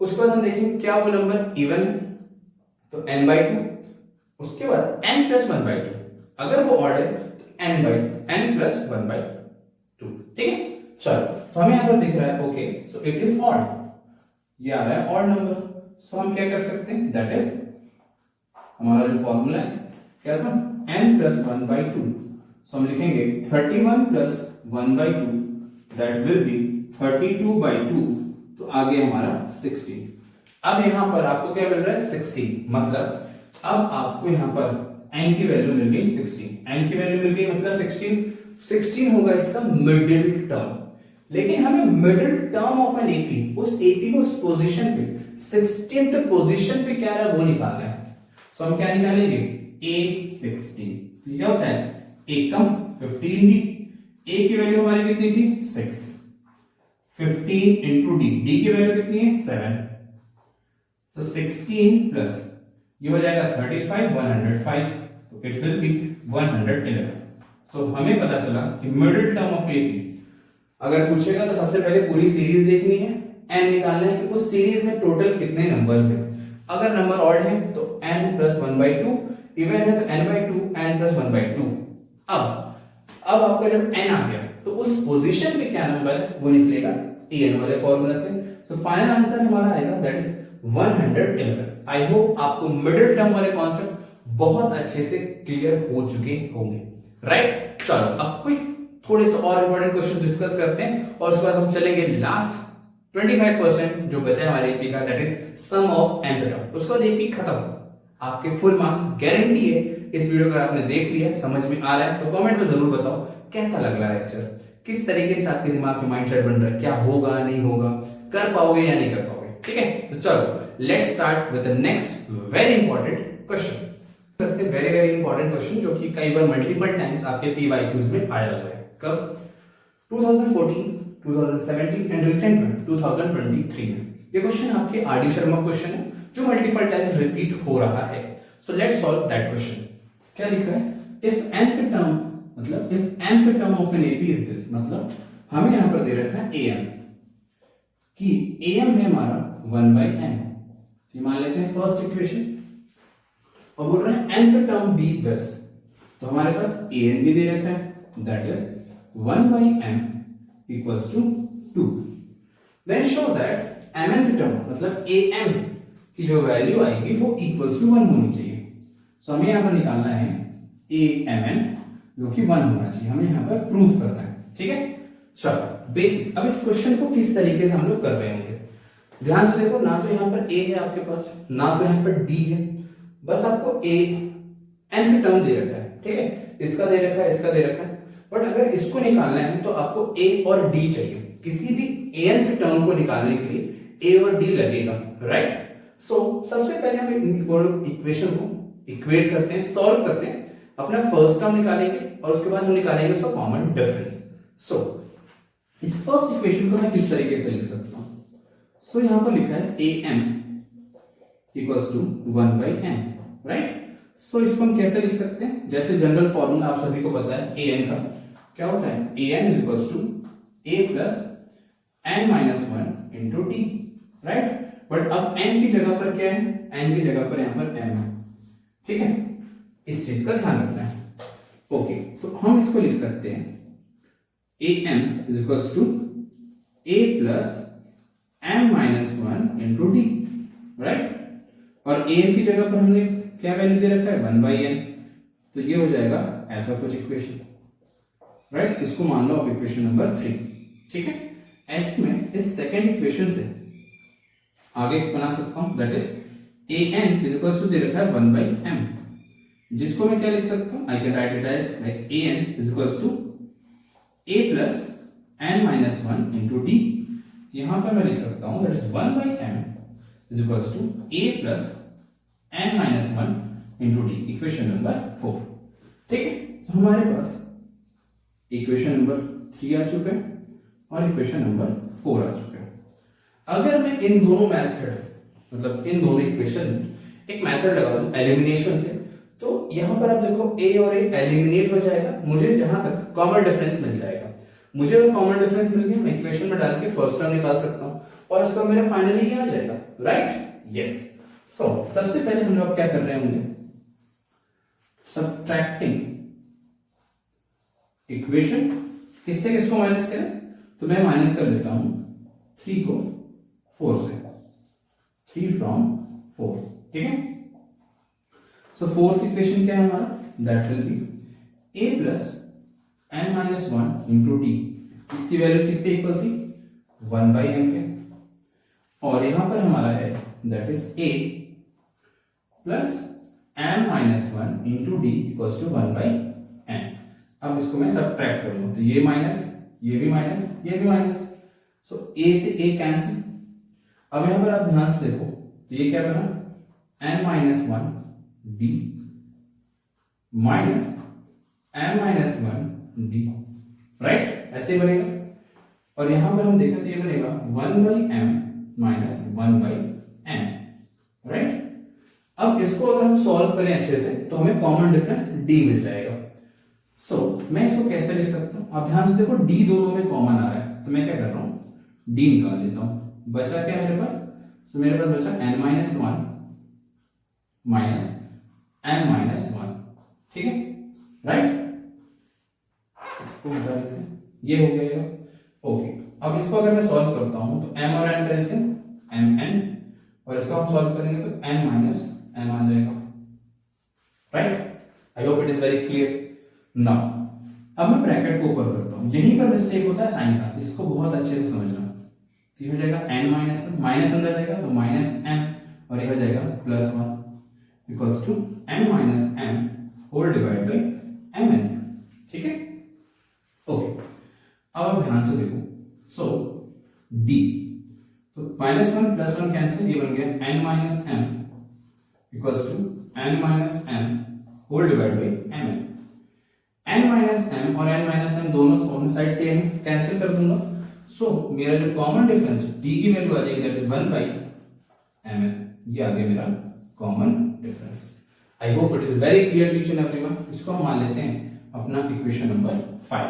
उसके बाद हम देखेंगे क्या वो नंबर इवन है तो n/2, उसके बाद n + 1/2, अगर वो ऑड है तो n + 1/2। ठीक है, चलो तो हमें यहां पर दिख रहा है okay, so it is odd, ये आ रहा है ऑड नंबर। सो हम क्या कर सकते हैं, दैट इज हमारा जो फॉर्मूला है क्या था, n + 1/2। सो हम लिखेंगे 31 प्लस 1/2 दैट विल बी 32/2, तो आगे हमारा 16। अब यहां पर आपको क्या मिल रहा है 16, मतलब अब आपको यहां पर n की वैल्यू मिल गई 16, n की वैल्यू मिल गई मतलब 16 होगा इसका मिडिल टर्म। लेकिन हमें middle term of an AP, उस एपी को उस पोजीशन पे 16th पोजीशन पे क्या है वो निकालना है। सो हम क्या निकालेंगे a16, क्या होता है एकम 15 डी, a की वैल्यू हमारी कितनी थी 6, 15 इंटू डी, डी की वैल्यू कितनी है 7, सो 16 प्लस ये हो जाएगा 35 105, तो इट विल बी 111। सो हमें पता चला कि मिडिल टर्म ऑफ एपी अगर पूछेगा तो सबसे पहले पूरी सीरीज देखनी है, n निकालना है कि उस सीरीज में टोटल कितने नंबर्स हैं। अगर नंबर ऑड है तो n प्लस 1/2, इवन है तो n/2 n प्लस 1/2। अब आपका जब n आ गया तो उस पोजीशन पे क्या नंबर है वो निकलेगा an वाले फॉर्मूला से। तो फाइनल आंसर हमारा आएगा दैट इज 111। आई होप आपको मिडिल टर्म वाले कॉन्सेप्ट बहुत अच्छे से क्लियर हो चुके होंगे, राइट। चलो अब कोई थोड़े से और इंपॉर्टेंट क्वेश्चंस डिस्कस करते हैं और उसके बाद हम चलेंगे लास्ट 25% जो बचा है हमारे एपी का, that is sum of nth term. उसके बाद एपी खत्म, आपके फुल मार्क्स गारंटी है। इस वीडियो को आपने देख लिया, समझ में आ रहा है तो कमेंट में जरूर बताओ कैसा लग रहा है लेक्चर, किस तरीके से आपके दिमाग में माइंडसेट बन रहा है, क्या होगा नहीं होगा, कर पाओगे या नहीं कर पाओगे, ठीक है। तो चलो let's start with the next very important question. Very very important question जो कि कई बार मल्टीपल टाइम्स आपके पीवाईक्यूज में आया हुआ है। कब 2014, 2017 एंड रिसेंट में 2023 में। ये क्वेश्चन आपके आरडी शर्मा क्वेश्चन है जो मल्टीपल टाइम्स रिपीट हो रहा है। So let's solve that question. क्या लिखा है, इफ nth टर्म, मतलब if nth term of N AP is this, मतलब हमें यहां पर दे रखा है am कि am है हमारा 1/n। तो मान लेते हैं फर्स्ट इक्वेशन और बोल रहे हैं nth टर्म बी 10, तो हमारे पास an भी दे रखा है that is 1/m equals to 2। Then show that mth term मतलब am की जो वैल्यू आएगी वो equals to 1 होनी चाहिए। सो हमें यहाँ पर निकालना है amn जो कि 1 होना चाहिए, हमें यहाँ पर प्रूव करना है, ठीक है। चलो बेसिक, अब इस क्वेश्चन को किस तरीके से हम लोग कर रहे होंगे, ध्यान से देखो। ना तो यहाँ पर a है आपके पास, ना तो यहाँ पर d है, बस आपको a nth टर्म दे रखा है, ठीक है, इसका दे रखा है, इसका दे रखा है। बट अगर इसको निकालना है तो आपको a और d चाहिए। किसी भी nth टर्म को निकालने के लिए a और d लगेगा, राइट। सो सबसे पहले हम इक्वेशन को इक्वेट करते हैं, सॉल्व करते हैं, अपना फर्स्ट टर्म निकालेंगे और उसके बाद हम निकालेंगे उसका कॉमन डिफरेंस। सो इस फर्स्ट इक्वेशन को मैं किस तरीके से लिख सकता हूं, सो यहां पर लिखा है am equals to 1/n, right. So इसको हम कैसे लिख सकते हैं, जैसे जनरल फॉर्मूला आप सभी को पता है an का क्या होता है, an is equals to a plus n minus 1 into d, right. But अब n की जगह पर क्या है, n की जगह पर यहां पर m है, ठीक है, इस चीज का ध्यान रखना है। ओके, तो हम इसको लिख सकते हैं am is equals to a plus m minus 1 into d, right. और am की जगह पर हमने क्या वैल्यू दे रखा है 1/n, तो ये हो जाएगा ऐसा कुछ इक्वेशन, राइट। इसको मान लो अब इक्वेशन नंबर 3, ठीक है। ऐसे में इस सेकंड इक्वेशन से आगे बना सकता हूं, that is an is equal to दे रखा है 1/m, जिसको मैं क्या लिख सकता हूं, I can write it as like an is equal to a plus n minus 1 into d. यहां पर मैं लिख सकता हूं that is 1/m is equal to a plus n minus 1 into d, equation number 4, ठीक है। तो हमारे पास इक्वेशन नंबर 3 आ चुका है और इक्वेशन नंबर 4 आ चुका है। अगर मैं इन दोनों मेथड, मतलब इन दोनों इक्वेशन एक मेथड लगा दूं एलिमिनेशन से, तो यहां पर आप देखो a और a एलिमिनेट हो जाएगा, मुझे जहां तक कॉमन डिफरेंस मिल जाएगा। मुझे अगर कॉमन डिफरेंस मिल गया, मैं इक्वेशन में डाल के फर्स्ट टर्म निकाल सकता हूं और इसका मेरा फाइनली ये आ जाएगा, राइट। यस। सो सबसे पहले हम लोग क्या कर रहे होंगे, सबट्रैक्टिंग इक्वेशन, किससे किसको माइनस करें, तो मैं माइनस कर लेता हूं 3 को 4 से, 3 फ्रॉम 4, ठीक है। सो फोर्थ इक्वेशन क्या है हमारा, that will be a plus n minus one into d, इसकी वैल्यू किसके इक्वल थी, 1/m के, और यहां पर हमारा है that is a plus m minus one into d equals to 1/n। अब इसको मैं सब्ट्रैक्ट करूंगा तो ये माइनस, ये भी माइनस, ये भी माइनस, सो a से a कैंसिल। अब यहां पर आप ध्यान से देखो तो ये क्या बना, n minus one D minus m minus one D, right, ऐसे बनेगा। और यहां पर हम देखें तो ये बनेगा 1/m माइनस 1/n, राइट। अब इसको अगर हम सॉल्व करें अच्छे से तो हमें कॉमन डिफरेंस d मिल जाएगा। सो मैं इसको कैसे लिख सकता हूं, आप ध्यान से देखो d दोनों में कॉमन आ रहा है, तो मैं क्या कर रहा हूं, d निकाल लेता हूं। बचा क्या मेरे पास, तो मेरे पास बचा n minus one minus n minus one, ठीक है, राइट। इसको हटा लेते हैं, ये हो गया, ओके। अब इसको अगर मैं सॉल्व करता हूं तो m और n कैसे, mn, और इसको हम सॉल्व करेंगे तो n माइनस n आ जाएगा, right. I hope it is very clear now. अब मैं ब्रैकेट को ऊपर करता हूं, यहीं पर मिस्टेक होता है साइन का, इसको बहुत अच्छे से समझना। ये हो जाएगा n माइनस वन, माइनस अंदर जाएगा तो माइनस m, और ये हो जाएगा plus one equals to n minus m whole divide by mn, ठीक है, ओके। अब आप ध्यान से देखो, सो d, तो minus one plus one cancel, ये बन गया n minus m equals to n minus m whole divide by mn। n minus m और n माइनस m दोनों साइड से हम कैंसिल कर दूंगा, सो मेरा जो कॉमन डिफरेंस d की वैल्यू आ जाएगी दैट इज 1/mn, ये आ गया मेरा common difference. I hope it is very clear to each and everyone. इसको हम मान लेते हैं अपना इक्वेशन नंबर 5।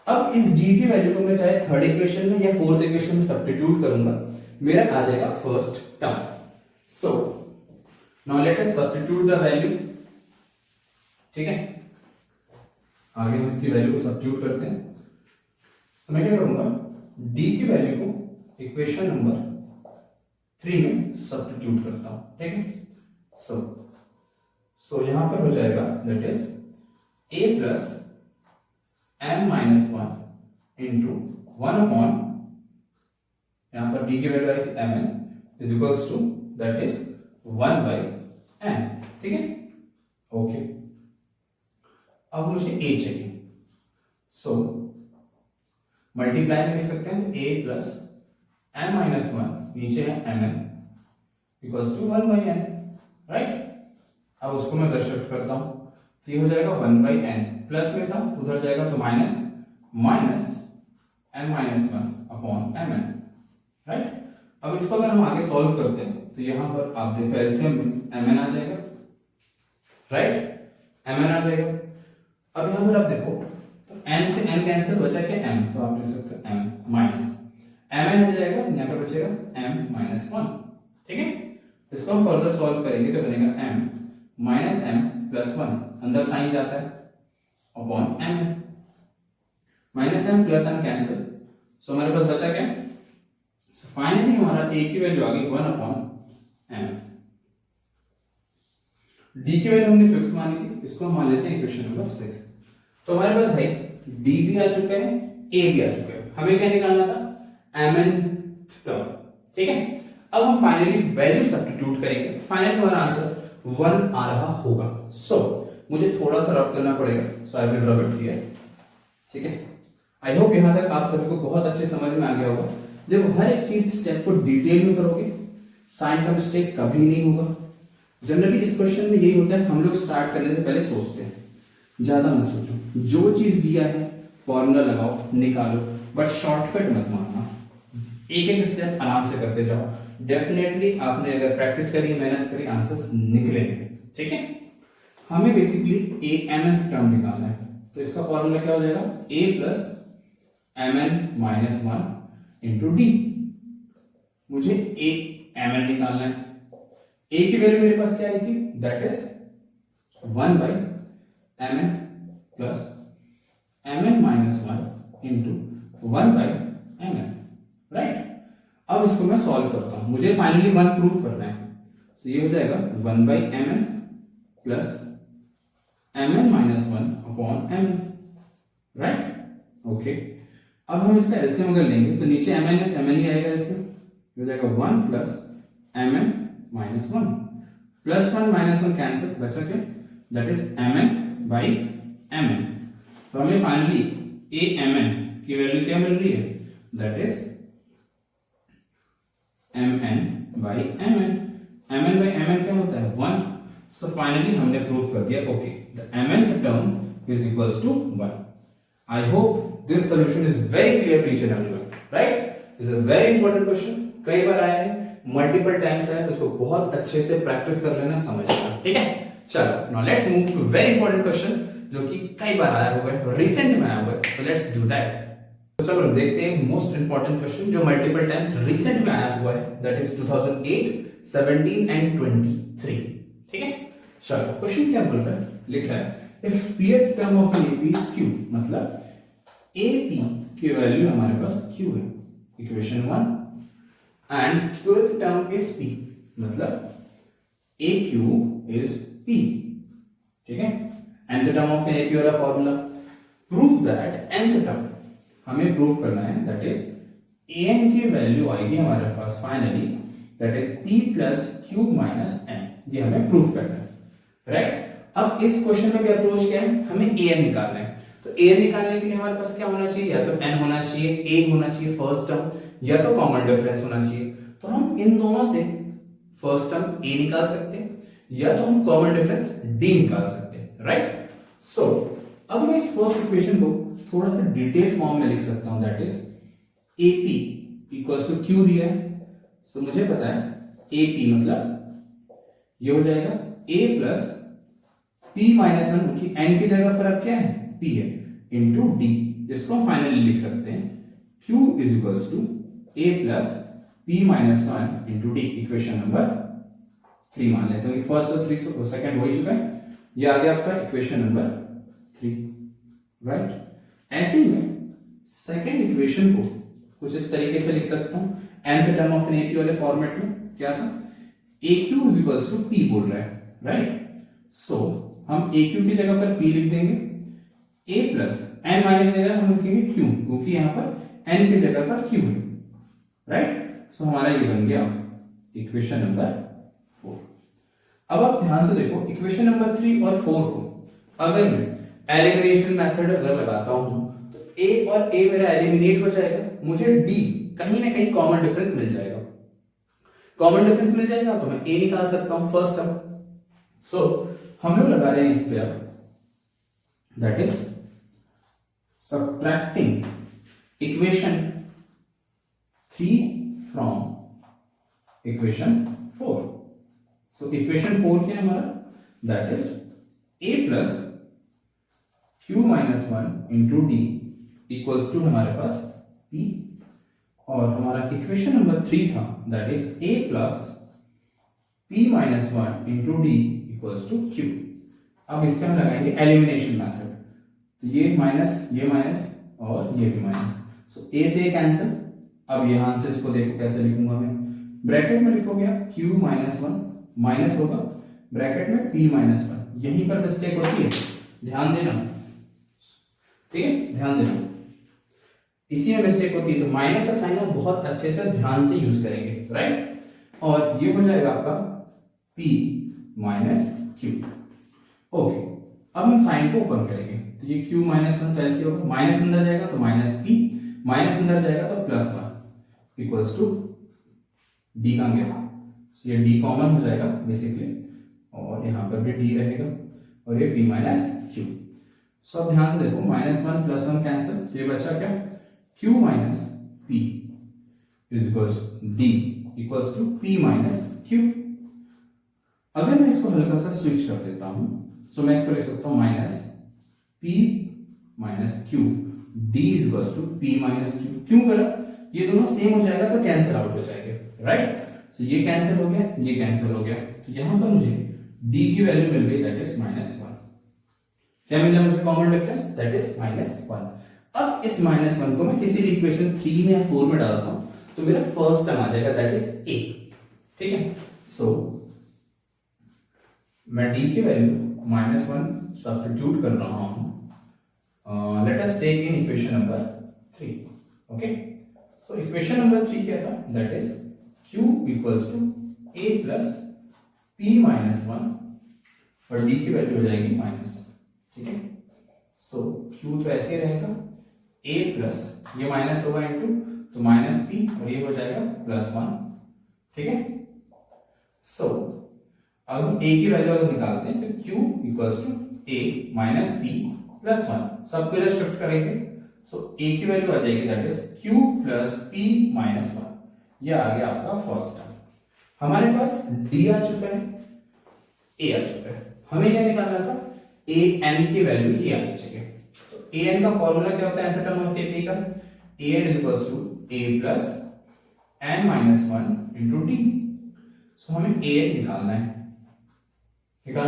अब इस d की वैल्यू को मैं चाहे थर्ड इक्वेशन में या फोर्थ इक्वेशन में सब्स्टिट्यूट करूंगा, मेरा आ जाएगा first term. So now let us substitute the value, ठीक है, आगे हम इसकी वैल्यू को सब्स्टिट्यूट करते हैं। तो मैं क्या करूंगा, d की वैल्यू को इक्वेशन नंबर 3 में सब्स्टिट्यूट करता हूं, ठीक है। सो यहां पर हो जाएगा that is a plus m minus one into one upon, यहां पर d की वैल्यू आई थी mn is equals to that is 1/n, ठीक है, ओके। अब मुझे a चाहिए, सो मल्टीप्लाई में लिख सकते हैं, a plus m minus one, नीचे है mn equals to 1/n, right. अब उसको मैं इधर शिफ्ट करता हूं तो ये हो जाएगा 1/n, प्लस में था उधर जाएगा तो minus minus n minus one upon mn, right. अब इसको अगर हम आगे सॉल्व करते हैं तो यहां पर आप देखो एलसीएम में mn आ जाएगा, राइट, mn आ जाएगा। अब यहां पर आप देखो तो n से n कैंसिल, बचा क्या m, तो आप लिख सकते हो m माइनस mn हट जाएगा, यहां पर बचेगा m माइनस वन, ठीक है। इसको हम फर्दर सॉल्व करेंगे तो बनेगा m minus m plus one, अंदर साइन जाता है, upon mn, minus m plus m cancel, so हमारे पास बचा क्या, सो फाइनली हमारा a की वैल्यू आ गई 1/m। d की वैल्यू हमने फिफ्थ मानी थी, इसको हम मान लेते हैं इक्वेशन नंबर 6। तो हमारे पास भाई d भी आ चुका है, a भी आ चुका है, हमें क्या निकालना था, mn टर्म, ठीक है। अब हम फाइनली वैल्यू सब्स्टिट्यूट करेंगे, फाइनली हमारा आंसर 1 आ रहा होगा। सो मुझे थोड़ा सा रब करना पड़ेगा, so I will rub it here, ठीक है। आई होप यहां तक आप सभी को बहुत अच्छे समझ में आ गया होगा। देखो हर एक चीज स्टेप को डिटेल में करोगे, साइन का मिस्टेक कभी नहीं होगा। जनरली इस क्वेश्चन में यही होता है, हम लोग स्टार्ट करने से पहले सोचते हैं, ज्यादा मत सोचो, जो चीज दिया है फॉर्मूला लगाओ, निकालो, बट शॉर्टकट मत मारना, एक एक स्टेप आराम से करते जाओ। डेफिनेटली आपने अगर प्रैक्टिस करी, मेहनत करी, आंसर्स निकलेंगे, ठीक है। हमें बेसिकली a mn टर्म निकालना है, तो इसका फॉर्मूला क्या हो जाएगा, a plus mn minus one into D. मुझे a mn निकालना है, a की वैल्यू मेरे पास क्या आई थी, that is 1/mn plus mn minus one into 1/mn, right. अब इसको मैं सॉल्व करता हूं, मुझे फाइनली 1 प्रूफ करना है, तो ये हो जाएगा 1/mn plus mn minus one upon mn, right, okay. अब हम इसका एलसीएम अगर लेंगे तो नीचे mn है, mn ही आएगा एलसीएम, हो जाएगा 1 plus mn minus 1, plus 1 minus 1 cancel, बचा क्या, that is mn by mn। तो हमें फाइनली amn की वैल्यू क्या मिल रही है, that is mn by mn। mn by mn क्या होता है, 1। सो फाइनली हमने प्रूव कर दिया, okay, the mnth term is equals to 1। I hope this solution is very clear to each and everyone, right? This is a very important question. कई बार आया है, multiple times आया, तो इसको बहुत अच्छे से प्रैक्टिस कर लेना, समझना, ठीक है। चलो, now let's move to very important question जो कि कई बार आया हुआ है, रिसेंट में आया हुआ है, so let's do that। तो चलो देखते हैं मोस्ट इंपॉर्टेंट क्वेश्चन जो मल्टीपल टाइम्स रिसेंट में आया हुआ है, that is 2008, 17 and 23, ठीक है। चलो, क्वेश्चन क्या बोल रहा है, लिख रहा है if pth term of an AP is q, मतलब AP की वैल्यू हमारे पास q है, equation 1, and qth term is p, मतलब AQ is p, ठीक है। nth टर्म ऑफ AP वाला formula, prove that nth term हमें प्रूव करना है, दैट इज an की वैल्यू आएगी हमारे पास finally, that is p plus q minus n, ये हमें प्रूव करना है, राइट। अब इस क्वेश्चन में भी अप्रोच क्या है, हमें an निकालना है। तो an निकालने के लिए हमारे पास क्या होना चाहिए, या तो n होना चाहिए, a होना चाहिए फर्स्ट टर्म, या तो कॉमन डिफरेंस होना चाहिए। तो हम इन दोनों से फर्स्ट टर्म a निकाल सकते हैं, या तो हम कॉमन डिफरेंस d निकाल सकते हैं, राइट। सो अब मैं इस फर्स्ट इक्वेशन को थोड़ा सा डिटेल फॉर्म में लिख सकता हूं, that is AP equals to q दिया है, सो मुझे पता है AP मतलब ये हो जाएगा a प्लस p माइनस 1, क्योंकि n की जगह पर अब क्या है, p है, इंटू d, जिसको हम फाइनली लिख सकते हैं q is equals to a plus p minus 1 into d, equation number 3 मान लेते हैं। फर्स्ट और 3 तो सेकंड हो ही चुका है, ये आ गया आपका इक्वेशन नंबर 3, राइट। ऐसे ही मैं सेकंड इक्वेशन को कुछ इस तरीके से लिख सकता हूं, nth term of N AP वाले फॉर्मेट में क्या था, AQ is equals to p बोल रहा है, राइट। सो हम AQ की जगह पर p लिख देंगे, a प्लस n माइनस जगह हम लिखेंगे q, क्योंकि यहाँ पर n की जगह पर q है, राइट। सो हमारा ये बन गया इक्वेशन नंबर 4। अब आप ध्यान से देखो, इक्वेशन नंबर 3 और 4 को अगर मैं एलिमिनेशन मेथड अगर लगाता हूं तो a और a मेरा एलिमिनेट हो जाएगा, मुझे d कहीं ना कहीं कॉमन डिफरेंस मिल जाएगा। कॉमन डिफरेंस मिल जाएगा तो मैं a निकाल सकता हूं फर्स्ट टर्म। सो हम लोग लगा रहे हैं इस पे अब, that is subtracting equation 3 from equation 4। So equation 4 क्या है हमारा, that is a plus q minus 1 into d equals to हमारे पास p, और हमारा इक्वेशन नंबर 3 था, that is a plus p minus 1 into d equals to q। अब इसका हम लगाएंगे एलिमिनेशन मेथड, तो ये माइनस और ये भी माइनस, सो a से कैंसिल। अब यहां से इसको देखो कैसे लिखूंगा मैं, ब्रैकेट में लिखोगे आप q माइनस 1 माइनस होगा ब्रैकेट में p माइनस 1, यहीं पर मिस्टेक होती है, ध्यान देना, ठीक है, ध्यान देना, इसी में मिस्टेक होती है। तो माइनस का साइन आप बहुत अच्छे से ध्यान से यूज करेंगे, राइट। और ये हो जाएगा आपका p माइनस q, ओके। अब हम साइन को ओपन करेंगे, तो ये q माइनस 1 तो ऐसे होगा, माइनस अंदर जाएगा तो माइनस p, माइनस अंदर जाएगा तो प्लस 1 इक्वल्स टू d का गया, ये d कॉमन हो जाएगा बेसिकली, और यहाँ पर भी d रहेगा, और ये p माइनस q। सो अब ध्यान से देखो, माइनस 1 प्लस 1 कैंसिल, तो ये बचा क्या, q minus p is equals d equals to p minus q। अगर मैं इसको हल्का सा स्विच कर देता हूं, सो मैं इसको लिख सकता हूं minus p minus q d is equals to p minus q। क्यों करा, ये दोनों सेम हो जाएगा तो कैंसिल आउट हो जाएंगे, राइट। सो ये कैंसिल हो गया, ये कैंसिल हो गया, तो यहां पर मुझे d की वैल्यू मिल गई, दैट इज माइनस 1। क्या मिला मुझे common difference, that is minus 1। अब इस माइनस 1 को मैं किसी भी इक्वेशन 3 में या 4 में डालता हूं तो मेरा फर्स्ट टर्म आ जाएगा, दैट इज a, ठीक है। सो मैं d की वैल्यू माइनस 1 सब्स्टिट्यूट कर रहा हूं let us take in equation number 3. Okay, so equation number 3 क्या था, that is q equals to a plus p minus 1 और d की वैल्यू हो जाएगी माइनस. ठीक है, सो q तो ऐसे ही रहेगा, a प्लस ये माइनस होगा इंटू तो माइनस p और ये हो जाएगा प्लस 1. ठीक है, सो अब हम a की वैल्यू अगर निकालते हैं तो q equals to a minus p plus 1, सबको इधर शिफ्ट करेंगे. सो a की वैल्यू आ जाएगी that is q plus p minus 1. ये आ गया आपका फर्स्ट टर्म. हमारे पास d आ चुका है, a आ चुका है. हमें क्या निकालना था, a n की वैल्यू ये आनी चाहिए. तो a n का फॉर्मूला क्या होता है nth टर्म ऑफ a का, a n is equals to a plus n minus 1 into d. So हमें a n निकालना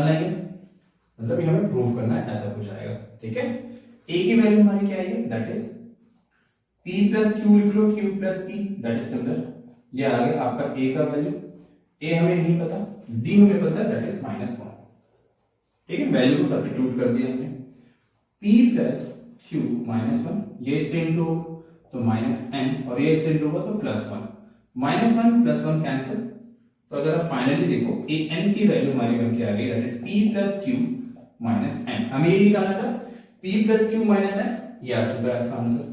है, मतलब ये हमें प्रूव करना है, ऐसा कुछ आएगा. ठीक है, a की वैल्यू हमारी क्या आएगी, that is p plus q लिख लो, q plus p, that is similar. ये आ गया आपका a का वैल्यू. a हमें नहीं पता, d हमें पता है, दैट इज माइनस 1. ठीक है, वैल्यू को सब्स्टिट्यूट कर दिया हमने. p प्लस q माइनस 1, ये इससे इंटू तो माइनस n और ये इससे इंटू होगा तो प्लस 1. Minus 1 plus 1 cancel. तो अगर आप फाइनली देखो a n की वैल्यू हमारी बन के आ गई, that is p plus q minus n. हमें ये निकालना था p plus q minus n. ये आ चुका है आपका आंसर.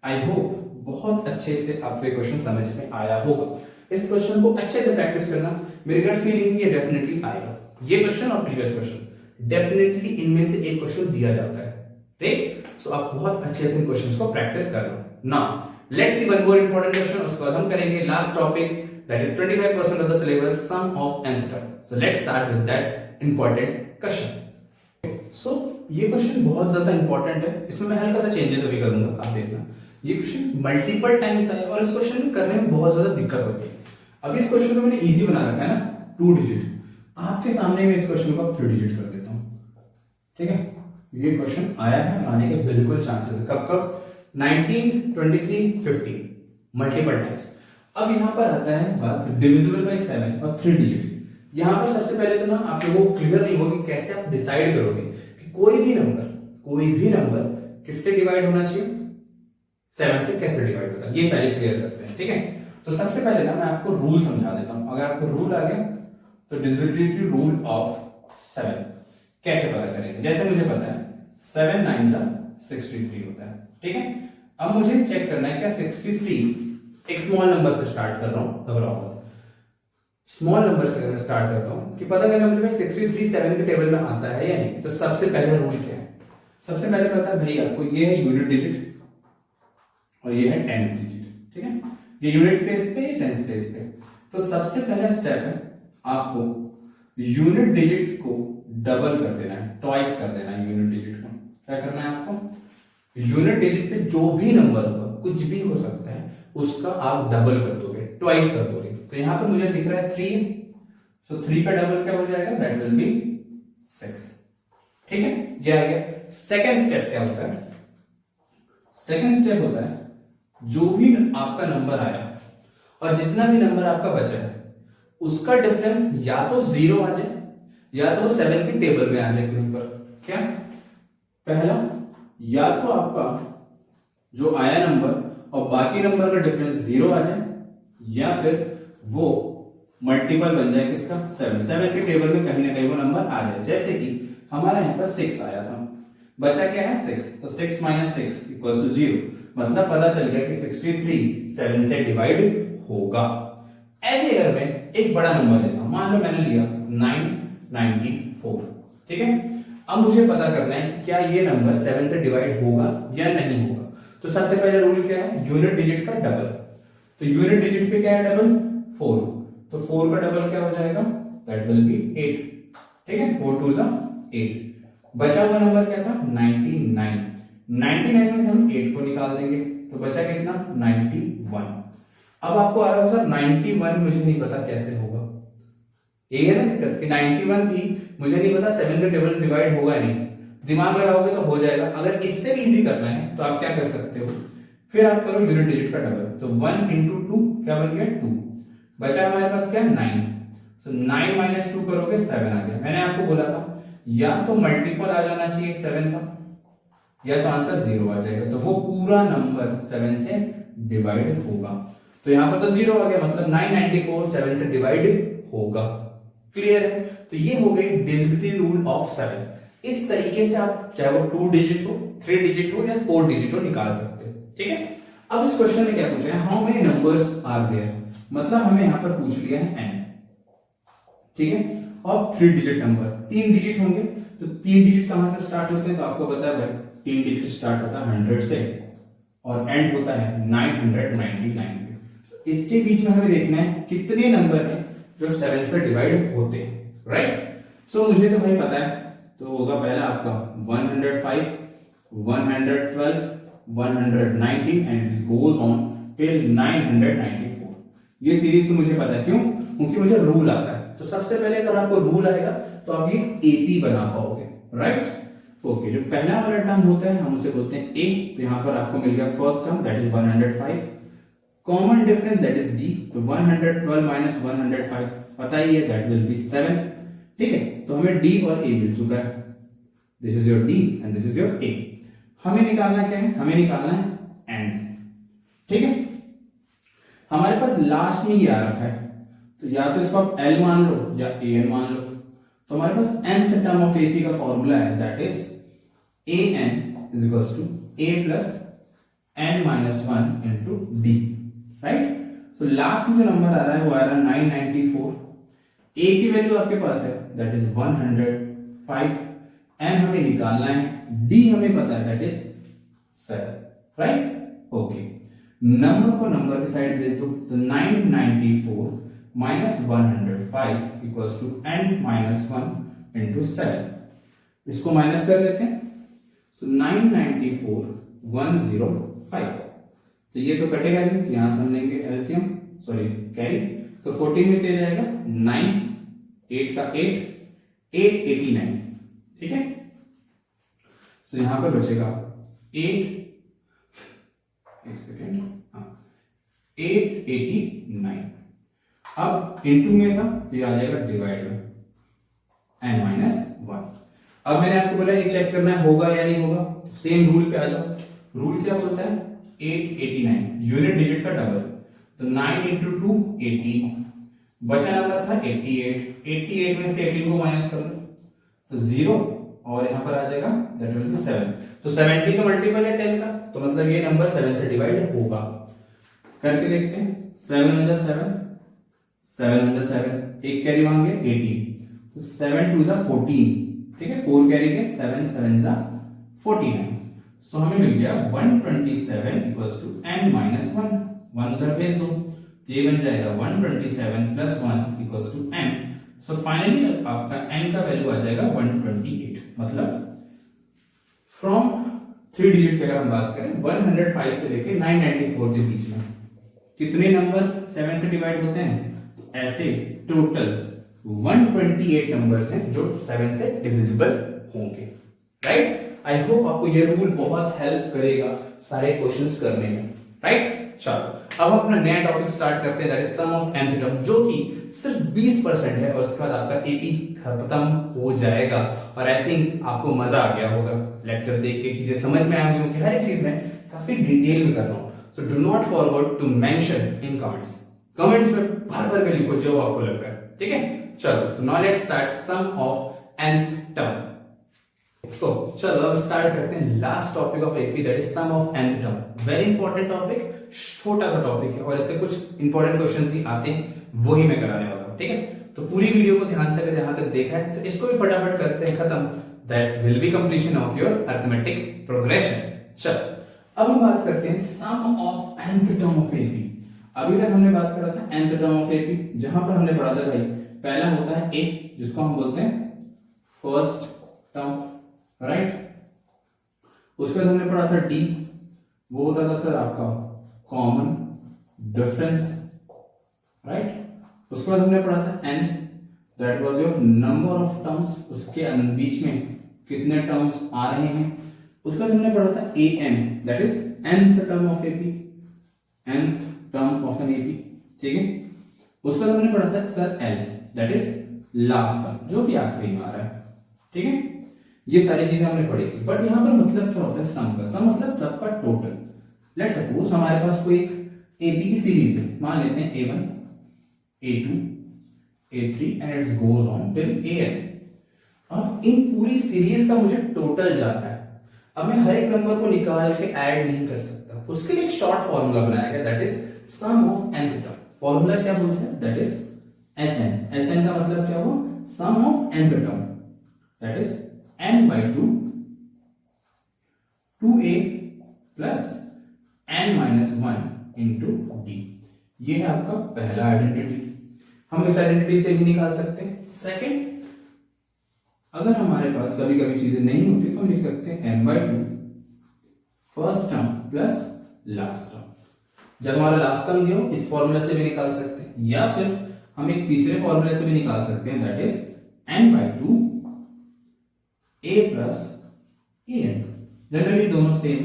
आई होप बहुत अच्छे से आपको ये क्वेश्चन समझ में आया होगा. इस क्वेश्चन को अच्छे से प्रैक्टिस करना. मेरी गट फीलिंग ये डेफिनेटली आएगा. ये क्वेश्चन और प्रीवियस क्वेश्चन डेफिनेटली इनमें से एक क्वेश्चन दिया जाता है. राइट, सो आप बहुत अच्छे से इन क्वेश्चंस को प्रैक्टिस कर लो. Now let's see one more important question. उसके बाद हम करेंगे last topic, that is 25% of the syllabus, sum of nth term. So let's start with that important question. So ये क्वेश्चन बहुत ज्यादा इंपॉर्टेंट है. इसमें मैं हल्का सा चेंजेस अभी करूंगा, आप देखना. ये क्वेश्चन मल्टीपल टाइम्स आया और इस क्वेश्चन करने में बहुत ज्यादा दिक्कत होती है. अभी इस क्वेश्चन को मैंने इजी बना रखा है ना, 2 डिजिट. आपके सामने मैं इस क्वेश्चन को 3 डिजिट कर देता हूँ. ठीक है, ये क्वेश्चन आया है, आने के बिल्कुल चांसेस है. कब 19, 23, 50 मल्टीपल टाइम्स. अब यहाँ पर आता है बात डिविजिबल बाय 7 और 3 डिजिट. यहाँ पर सबसे पहले तो ना आप लोगों को क्लियर नहीं होगी कैसे आप डिसाइड करोगे कि कोई भी नंबर किससे डिवाइड होना चाहिए, 7 से कैसे डिवाइड होता है. ये पहले क्लियर करते हैं. ठीक है, तो सबसे पहले ना मैं आपको रूल समझा देता हूँ. अगर आपको रूल आ गया तो डिविजिबिलिटी रूल ऑफ 7 कैसे पता करेंगे. जैसे मुझे पता है 7 9 63 होता है. ठीक है, अब मुझे चेक करना है क्या 63 एक स्मॉल नंबर से स्टार्ट कर रहा हूं, घबराओ. स्मॉल नंबर से अगर स्टार्ट करता हूं कि पता करना मुझे भाई 63 7 के टेबल में आता है या नहीं. तो सबसे पहला रूल क्या है, सबसे पहले पता है भाई आपको ये है यूनिट डिजिट और ये है टेंथ डिजिट. ठीक है, ये यूनिट प्लेस पे, टेंथ प्लेस पे. तो सबसे पहला स्टेप है आपको यूनिट डिजिट को डबल कर देना है, ट्वाइस कर देना है यूनिट डिजिट को. क्या करना है आपको, यूनिट डिजिट पे जो भी नंबर होगा, कुछ भी हो सकता है, उसका आप डबल कर दोगे, ट्वाइस कर दोगे. तो यहां पर मुझे दिख रहा है 3, सो 3 का डबल क्या हो जाएगा, दैट विल बी 6. ठीक है, ये आ गया. सेकंड स्टेप क्या होता है, सेकंड स्टेप होता है जो भी आपका नंबर आया और जितना भी नंबर आपका बचा है उसका डिफरेंस या तो 0 आ जाए या तो 7 के टेबल में आ जाए कहीं पर. क्या पहला, या तो आपका जो आया नंबर और बाकी नंबर का डिफरेंस 0 आ जाए या फिर वो मल्टीपल बन जाए किसका, 7 के टेबल में कहीं ना कहीं वो नंबर आ जाए. जैसे कि हमारा यहाँ पर 6 आया था, बचा क्या है 6, तो 6 माइनस 6 इक्वल्स टू 0. मतलब पता चल गया कि 63 7 से डिवाइड होगा. ऐसे अगर मैं एक बड़ा नंबर लेता हूं, मान लो मैंने लिया 994. ठीक है, अब मुझे पता करना है कि क्या ये नंबर 7 से डिवाइड होगा या नहीं होगा. तो सबसे पहले रूल क्या है, यूनिट डिजिट का डबल. तो यूनिट डिजिट पे क्या है डबल, 4. तो 4 का डबल क्या हो जाएगा, दैट विल बी 8. ठीक है, 4 2 8. बचा हुआ नंबर क्या था 99. 99 में से हम 8 को निकाल देंगे तो बचा कितना 91. अब आपको आ रहा होगा सर 91 मुझे नहीं पता कैसे होगा. ये है ना दिक्कत कि 91 भी मुझे नहीं पता 7 का टेबल डिवाइड होगा नहीं. दिमाग लगाओगे तो हो जाएगा. अगर इससे भी इजी करना है तो आप क्या कर सकते हो, फिर आप करो यूनिट डिजिट का डबल. तो 1 into 2 क्या बन गया 2. बचा हमारे पास क्या 9. तो 9 minus 2 करोगे 7 आ गया. मैंने आपको बोला था या तो मल्टीपल आ जाना चाहिए 7 का या तो आंसर 0 आ जाएगा, तो वो पूरा नंबर 7 से डिवाइड होगा। तो यहां पर तो 0 आ गया, मतलब 994 7 से डिवाइड होगा। क्लियर है? तो ये हो गई डिविजिबिलिटी रूल ऑफ 7। इस तरीके से आप चाहे वो 2 डिजिट हो, 3 डिजिट हो या 4 डिजिट हो निकाल सकते हो। ठीक है, अब इस क्वेश्चन में क्या पूछा है, how many numbers are there, मतलब हमें यहां पर पूछ लिया है n, ठीक है, ऑफ 3 डिजिट नंबर, 3 डिजिट होंगे। तो 3 डिजिट कहां से स्टार्ट होते हैं, तो आपको पता है भाई 3 डिजिट स्टार्ट होता है 100 से और एंड होता है 999 पे। इसके बीच में हमें देखना है कितने नंबर हैं जो 7 से डिवाइड होते हैं, राइट। सो मुझे तो भाई पता है, तो होगा पहला आपका 105, 112, 190 and it goes on till 994। ये सीरीज तो मुझे पता है, क्यों? क्योंकि मुझे रूल आता है। तो सबसे पहले अगर आपको रूल आएगा तो आप ये एपी बना पाओगे, राइट। ओके, जो पहला वाला टर्म होता है हम उसे बोलते हैं ए। तो यहां पर आपको मिल गया first term that is 105, common difference that is D. तो 112 माइनस 105 पता ही है, दैट विल बी 7। ठीक है, तो हमें डी और ए मिल चुका है। This is your d and this is your a. हमें निकालना क्या है, हमें निकालना है एंड। ठीक है, हमारे पास लास्ट में ये आ रखा है, तो या तो इसको आप एल मान लो या ए एन मान लो। तो हमारे पास nth टर्म ऑफ एपी का फॉर्मूला है that is a n is equals to a plus N minus 1 into d, right. So last में जो नंबर आ रहा है वो आ रहा है 994। ए की वैल्यू आपके पास है दैट इज 105, एन हमें निकालना है, डी हमें पता है that is 7, right. Okay, number को नंबर की साइड भेज दो, तो 994 minus 105 equals to n minus 1 into 7। इसको माइनस कर लेते हैं, सो 994 105। तो ये तो कटेगा नहीं, तो यहां से हम लेंगे एलसीएम, सॉरी कैरी। तो 14 में से जाएगा 9, 8 का 8, 889। ठीक है, सो यहां पर बचेगा 8, एक सेकेंड, 889। अब इनटू में था तो ये आ जाएगा डिवाइड में n माइनस 1। अब मैंने आपको बोला ये चेक करना है होगा या नहीं होगा, सेम रूल पे आ जाओ। रूल क्या बोलता है, 889 यूनिट डिजिट का डबल, तो 9 इंटू 2 18, बचा नंबर था 88। 88 में से 18 को माइनस कर लो तो 0 और यहां पर आ जाएगा दैट विल बी 7। तो 70 तो मल्टीपल है 10 का, तो मतलब ये नंबर 7 से डिवाइड होगा। करके देखते हैं, 7 × 7, 7 × 7, एक कैरी मांगे 18, तो 7 2 × 14। ठीक है, 4 कैरी के 7 7 × 49। सो हमें मिल गया 127 इक्वल्स टू n माइनस 1। 1 उधर भेज दो, तो ये बन जाएगा 127 plus 1 equals to n। So finally आपका n का वैल्यू आ जाएगा 128। मतलब फ्रॉम 3 डिजिट की अगर हम बात करें 105 से लेके 994 के बीच में कितने नंबर 7 से डिवाइड होते हैं, ऐसे टोटल 128 नंबर्स हैं जो 7 से डिविजिबल होंगे, राइट। आई होप आपको ये रूल बहुत हेल्प करेगा सारे क्वेश्चंस करने में, राइट। चलो अब हम अपना नया टॉपिक स्टार्ट करते हैं that is sum of nth term, जो कि सिर्फ 20% है और उसके बाद आपका एपी खत्म हो जाएगा। और आई थिंक आपको मजा आ गया होगा, लेक्चर देख के चीजें समझ में आ गई होंगी, हर एक चीज में काफी डिटेल में कर रहा हूं। So do not forget to mention in comments. Comments में भर के लिखो जो आपको लग रहा है, ठीक है। चलो, so now let's start sum of nth term. So चलो अब स्टार्ट करते हैं last topic of AP that is sum of nth term. Very important topic, छोटा सा टॉपिक है और इससे कुछ इंपॉर्टेंट क्वेश्चंस भी आते हैं, वही मैं कराने वाला हूँ, ठीक है। तो पूरी वीडियो को ध्यान से अगर यहाँ तक देखा है तो इसको भी फटाफट करते हैं खत्म। That will be completion of your arithmetic progression. चलो अब हम बात करते हैं sum of nth term of AP. अभी तक हमने बात करा था nth टर्म ऑफ एपी, जहां पर हमने पढ़ा था भाई पहला होता है ए, जिसको हम बोलते हैं फर्स्ट टर्म, राइट। उसके बाद हमने पढ़ा था डी, वो होता था सर आपका कॉमन डिफरेंस, राइट। उसके बाद हमने पढ़ा था n, that was your number of terms, उसके बीच में कितने टर्म्स आ रहे हैं। उसके बाद हमने पढ़ा था a n, that is nth term of AP, nth term of N AP, ठीक है। उसके बाद हमने पढ़ा था सर l, that is last term, जो भी आखिरी में आ रहा है, ठीक है। ये सारी चीजें हमने पढ़ी थी। बट यहाँ पर मतलब क्या होता है सम का? सम मतलब सबका टोटल। लेट्स सपोज हमारे पास कोई एक एपी की सीरीज है, मान लेते हैं A1 A2 A3 and it's goes on till AN। अब इन पूरी सीरीज का मुझे टोटल जानना है। अब मैं हर एक नंबर को निकाल के ऐड नहीं कर सकता, उसके लिए एक शॉर्ट फॉर्मूला बनाया गया, that is sum of nth term. Formula क्या बोलते हैं? That is SN। SN का मतलब क्या हुआ? Sum of nth term, that is n/2 2a plus n-1 into d। ये है आपका पहला आइडेंटिटी। हम इस आइडेंटिटी से भी निकाल सकते हैं। सेकंड, अगर हमारे पास कभी कभी चीजें नहीं होती तो हम लिख सकते हैं n/2 first term plus last term. जब हमारा लास्ट टर्म दिया हो इस फॉर्मूला से भी निकाल सकते हैं, या फिर हम एक तीसरे फॉर्मूले से भी निकाल सकते हैं, that is n/2 a plus an। Generally दोनों सेम,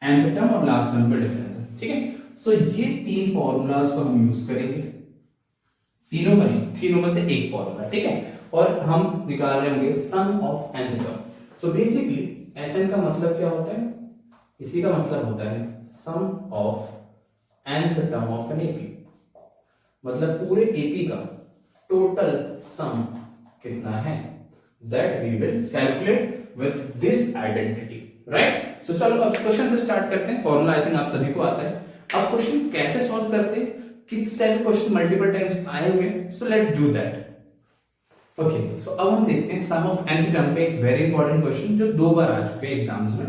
nth टर्म और लास्ट टर्म का डिफरेंस है, ठीक है। सो ये तीन फॉर्मूलाज को हम यूज करेंगे, तीनों में से एक फॉर्मूला, ठीक है। और हम निकाल रहे होंगे sum of nth term. So basically Sn का मतलब क्या होता है? इसी का मतलब होता है sum of nth term of N AP, मतलब पूरे एपी का टोटल सम कितना है, that we will calculate with this identity, right. So चलो अब क्वेश्चन से स्टार्ट करते हैं। फॉर्मूला आई थिंक आप सभी को आता है। अब क्वेश्चन कैसे सॉल्व करते हैं, किस टाइप के क्वेश्चन मल्टीपल टाइम्स आए होंगे, so let's do that. Okay, so अब हम देखते हैं सम ऑफ nth टर्म पे एक वेरी इंपॉर्टेंट क्वेश्चन जो दो बार आ चुके हैं एग्जाम्स में,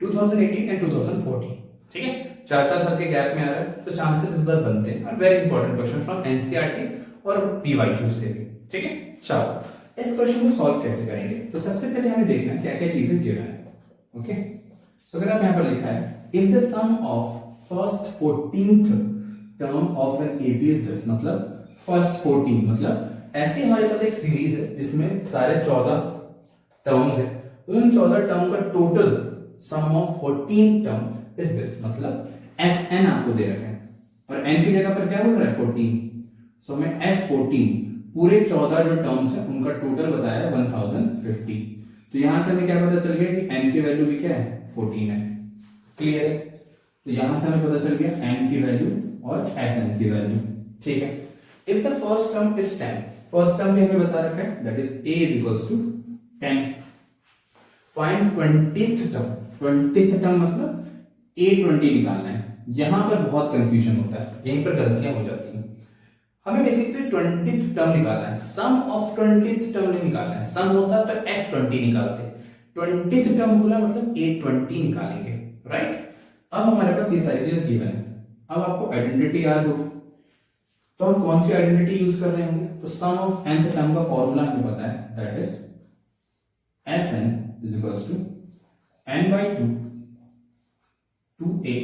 2018 एंड 2014, ठीक है। 4-4 साल के गैप में आ रहा है, तो चांसेस इस बार बनते हैं। और very important question from NCERT और पीवाईक्यू से भी, ठीक है। चलो इस क्वेश्चन को सॉल्व कैसे करेंगे, तो सबसे पहले हमें देखना है क्या क्या चीजें गिवन है। ओके, सो अगर आप यहाँ पर लिखा है if the sum of first 14th term of N AP is this, मतलब फर्स्ट 14, मतलब ऐसे हमारे पास एक सीरीज है जिसमें सारे 14 टर्म्स है, उन 14 टर्म का total some of 14 term is this, मतलब Sn आपको दे रखा है और n की जगह पर क्या बोल रहा है 14। सो मैं S14 पूरे 14 जो टर्म्स है उनका टोटल बताया है 1050। तो यहां से हमें क्या पता चल गया कि n की वैल्यू भी क्या है 14 है, क्लियर है। तो यहां से हमें पता चल गया n की वैल्यू और Sn की वैल्यू, ठीक है। If the first term is 10, first term भी हमें बता रखा है, that is a is equals to 10। Find 20th term, 20th term मतलब a20 निकालना है। यहां पर बहुत कंफ्यूजन होता है, यहीं पर गलतियां हो जाती हैं। हमें बेसिकली 20th टर्म निकालना है, सम ऑफ 20th टर्म नहीं निकालना है। सम होता तो S20 निकालते, 20th टर्म बोला मतलब a20 निकालेंगे, राइट। अब हमारे पास ये सारी चीजें गिवन है। अब आपको आइडेंटिटी याद होगी, तो हम कौन सी आइडेंटिटी यूज कर रहे होंगे, तो सम ऑफ nth टर्म का फॉर्मूला हमें पता है, that is Sn is equals to n/2 2a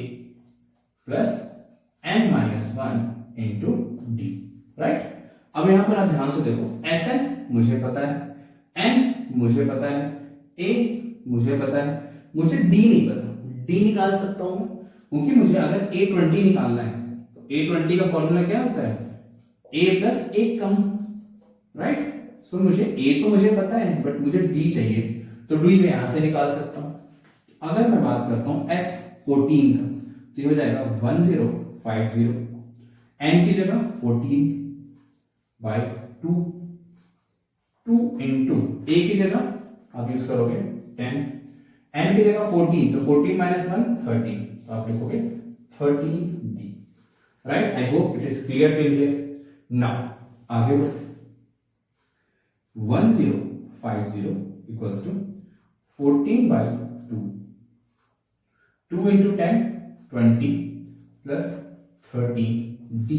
plus n-1 into d, right. अब यहां पर आप ध्यान से देखो, Sn मुझे पता है, n मुझे पता है, a मुझे पता है, मुझे d नहीं पता। d निकाल सकता हूं मैं, क्योंकि मुझे अगर a20 निकालना है तो a20 का फॉर्मूला क्या होता है a प्लस एक कम, राइट। सो मुझे a तो मुझे पता है बट मुझे d चाहिए, तो d मैं यहां से निकाल सकता हूं। अगर मैं बात करता हूं S14 का, तो ये हो जाएगा 1050, n की जगह 14/2, 2 इंटू a की जगह आप यूज करोगे 10, n की जगह 14, तो 14 - 1 30, तो आप लिखोगे 13d, right. I hope it is clear till here. Now आगे बढ़ते, 1050 equals to 14/2, 2 into 10 20 plus 30d,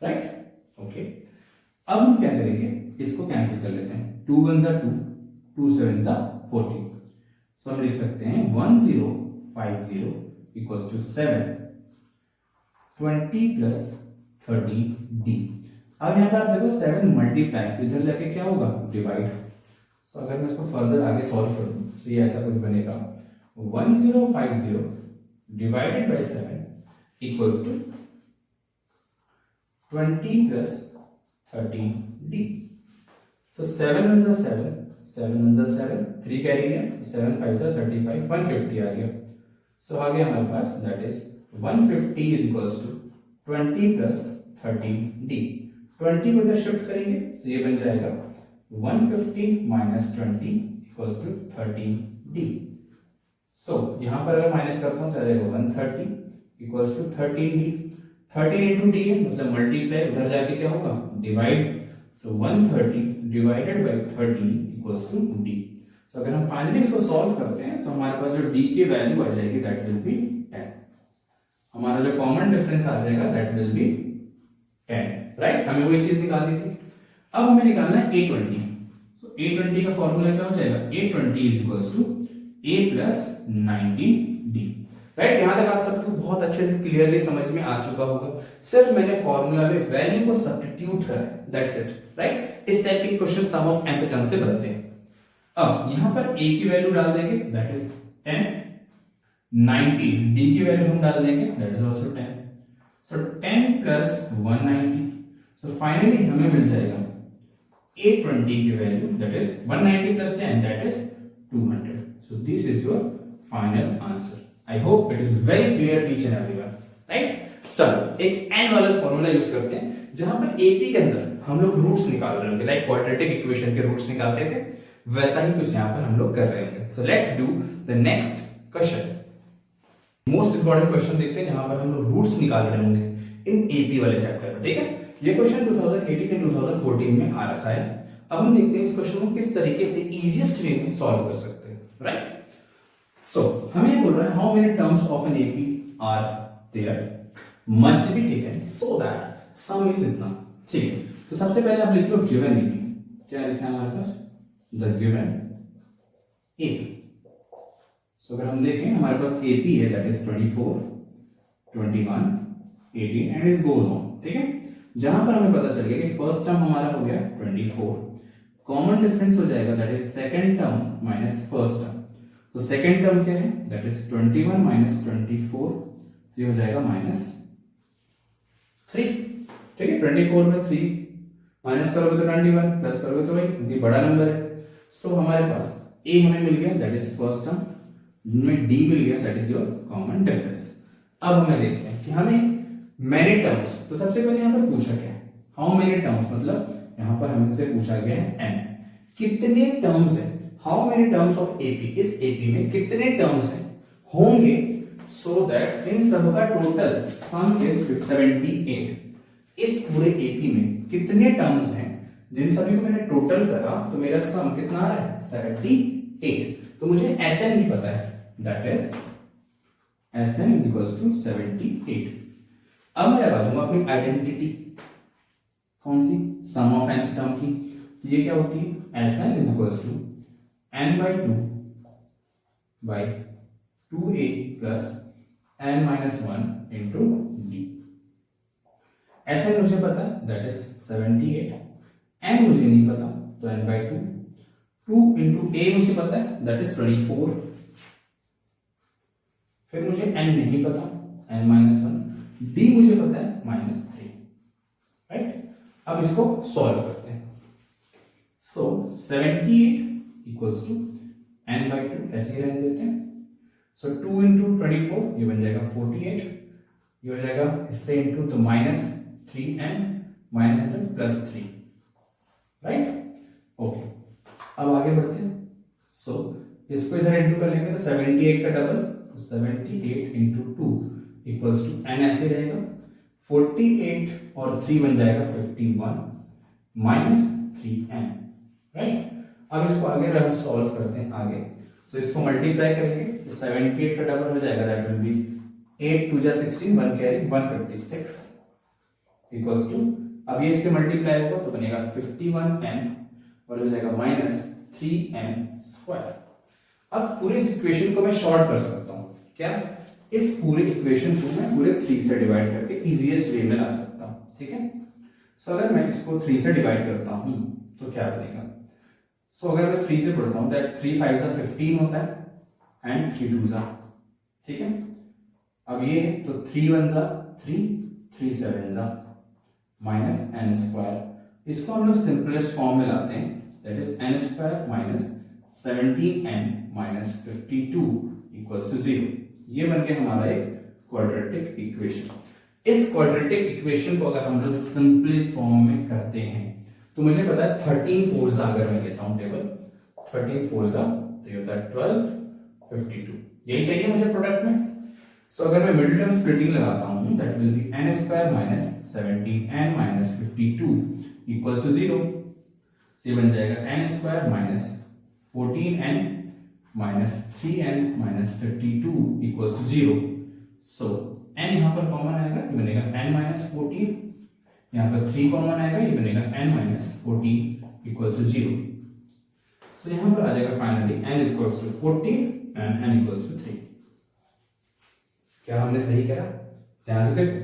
right. Okay, अब हम क्या करेंगे, इसको कैंसिल कर लेते हैं। 2 1 जा 2, 2 7 जा 14, तो हम लिख सकते हैं 1050 इक्वल्स टू 7, 20 प्लस 30d। अब यहाँ पर आप देखो 7 मल्टीप्लाई, तो इधर जाके क्या होगा डिवाइड। सो अगर मैं इसको फर्दर आगे सॉल्व करूँ तो ये ऐसा कुछ बनेगा, 1050 divided by 7 equals to 20 plus 30d। तो 7 1 जा 7, 7 1 7, 3 कैरी गया, 7 5 35, 150 आ गया। सो आ गया हमारे पास, that is 150 is equals to 20 plus 13d। 20 को इधर शिफ्ट करेंगे तो ये बन जाएगा 150 माइनस 20 इक्वल्स टू 13d। सो यहाँ पर अगर माइनस करता हूँ तो आ जाएगा 130 equals to 13d। 13 into D है मतलब मल्टीप्लाई, उधर जाके क्या होगा, divide. So 130 divided by 13 equals to d. So अगर हम फाइनली इसको सॉल्व करते हैं तो हमारे पास जो डी की वैल्यू आ जाएगी दैट विल बी 10। हमारा जो कॉमन डिफरेंस आ जाएगा दैट विल बी 10, राइट। हमें वही चीज निकालनी थी। अब हमें निकालना है A20। सो A20 का फॉर्मूला क्या हो जाएगा, A20 is equals to A plus 19D, right. यहां तक आप सबको बहुत अच्छे से क्लियरली समझ में आ चुका होगा। सिर्फ मैंने फॉर्मूला में वैल्यू को सब्स्टिट्यूट करा है, दैट्स इट, राइट। इस टाइप के question sum of nth term से बनते हैं। अब यहां पर a की वैल्यू डाल देंगे दैट इज 10, 90 d की वैल्यू हम डाल देंगे that is also 10। So 10 plus 190, so finally हमें मिल जाएगा A20 की value that is 190 plus 10 that is 200। So this is your final answer. I hope it is very clear each and everyone, right. चलो एक n वाला फॉर्मूला यूज करते हैं जहां पर AP के अंदर हम लोग रूट्स निकाल रहे होंगे, लाइक क्वाड्रेटिक इक्वेशन के रूट्स निकालते थे, वैसा ही कुछ यहाँ पर हम लोग कर रहे होंगे। So let's do the next question. Most important question देखते हैं जहां पर हम लोग रूट्स निकाल रहे होंगे इन AP वाले चैप्टर में, ठीक है। ये क्वेश्चन 2018 एंड 2014 में आ रखा है। अब हम देखते हैं इस क्वेश्चन को किस तरीके से इजीएस्ट वे में सॉल्व कर सकते हैं, राइट। सो हमें ये बोल रहा है how many terms of N AP are there must be taken so that sum is इतना, ठीक है। तो सबसे पहले आप लिख लो गिवन AP। क्या लिखा है हमारे पास, द गिवन AP। सो अगर हम देखें हमारे पास AP है that is 24, 21, 18 and it goes on, ठीक है। जहां पर हमें पता चल गया कि फर्स्ट टर्म हमारा हो गया 24, कॉमन डिफरेंस हो जाएगा that is second term minus first term. तो सेकंड टर्म क्या है दैट इज 21 माइनस 24, ये हो जाएगा -3, ठीक है। 24 में 3 माइनस करोगे तो 21, प्लस करोगे तो वही, क्योंकि बड़ा नंबर है। सो हमारे पास A हमें मिल गया दैट इज फर्स्ट टर्म, में D मिल गया that is your common difference. अब हमें देखते हैं कि हमें मैनी टर्म्स, तो सबसे पहले यहाँ पर पूछा गया है हाउ मेनी टर्म्स, मतलब यहाँ पर हमसे पूछा गया है n, कितने टर्म्स हैं, how many terms of AP, इस AP में कितने टर्म्स हैं होंगे, सो दैट इन सब का टोटल सम इज 78। इस पूरे AP में कितने टर्म्स हैं जिन सभी को मैंने टोटल करा तो मेरा सम कितना आ रहा है 78। तो मुझे Sn भी पता है that is Sn is equals to 78। अब मैं लगा दूंगा अपनी आइडेंटिटी, कौन सी, सम ऑफ nth टर्म की। तो ये क्या होती है Sn is equals to n/2 by 2a plus n-1 into d। Sn मुझे पता है दैट इज 78, n मुझे नहीं पता तो n/2, 2 into a मुझे पता है दैट इज 24, फिर मुझे n नहीं पता n-1, d मुझे पता है -3, राइट। अब इसको सॉल्व करते हैं। सो 78 इक्वल्स टू n/2 ऐसे ही रहने देते हैं। सो 2 into 24 ये बन जाएगा 48, ये हो जाएगा इससे इंटू तो -3n -3, राइट। ओके, अब आगे बढ़ते हैं। सो इसको इधर इंटू कर लेंगे तो 78 का double, 78 into 2 equals to n ऐसे रहेगा, 48 और 3 बन जाएगा 51 -3n, राइट। अब इसको आगे हम सॉल्व करते हैं आगे। तो इसको मल्टीप्लाई करेंगे तो 78 का डबल हो जाएगा दैट विल बी 8 2 जा 16, 1 कैरी 156 इक्वल्स टू, अब ये इससे मल्टीप्लाई होगा तो बनेगा 51n और हो जाएगा -3n²। अब पूरी इस इक्वेशन को मैं शॉर्ट कर सकता हूँ, क्या, इस पूरे इक्वेशन को मैं पूरे 3 से डिवाइड करके इजीएस्ट वे में ला सकता हूँ, ठीक है। सो अगर मैं इसको 3 से डिवाइड करता हूँ तो क्या बनेगा। सो अगर मैं 3 से पढ़ता हूँ दैट 3 5 जा 15 होता है एंड 3 2 जा, ठीक है। अब ये तो 3 1 जा 3, 3 7 जा -n²। इसको हम लोग सिंपलेस्ट फॉर्म में लाते हैं that is n square minus 17n minus 52 equals to 0। ये बन गया हमारा एक क्वाड्रेटिक इक्वेशन। इस क्वाड्रेटिक इक्वेशन को अगर हम लोग सिंपली फॉर्म में करते हैं तो मुझे पता है 13 फोर्स अगर मैं लेता हूं टेबल 13 फोर्स तो ये होता है 12 52, यही चाहिए मुझे प्रोडक्ट में। सो अगर मैं मिडिल टर्म स्प्लिटिंग लगाता हूं that will be n square minus 17n minus 52 equals to 0। ये बन जाएगा n square minus 14n minus 3n minus 52 equals to 0। So n यहाँ पर कॉमन आएगा, ये बनेगा n माइनस 14, यहाँ पर 3 कॉमन आएगा, ये बनेगा n minus 14 equals to 0। So यहाँ पर आ जाएगा finally n equals to 14 and n equals to 3। क्या हमने सही करा? ध्यान से देखो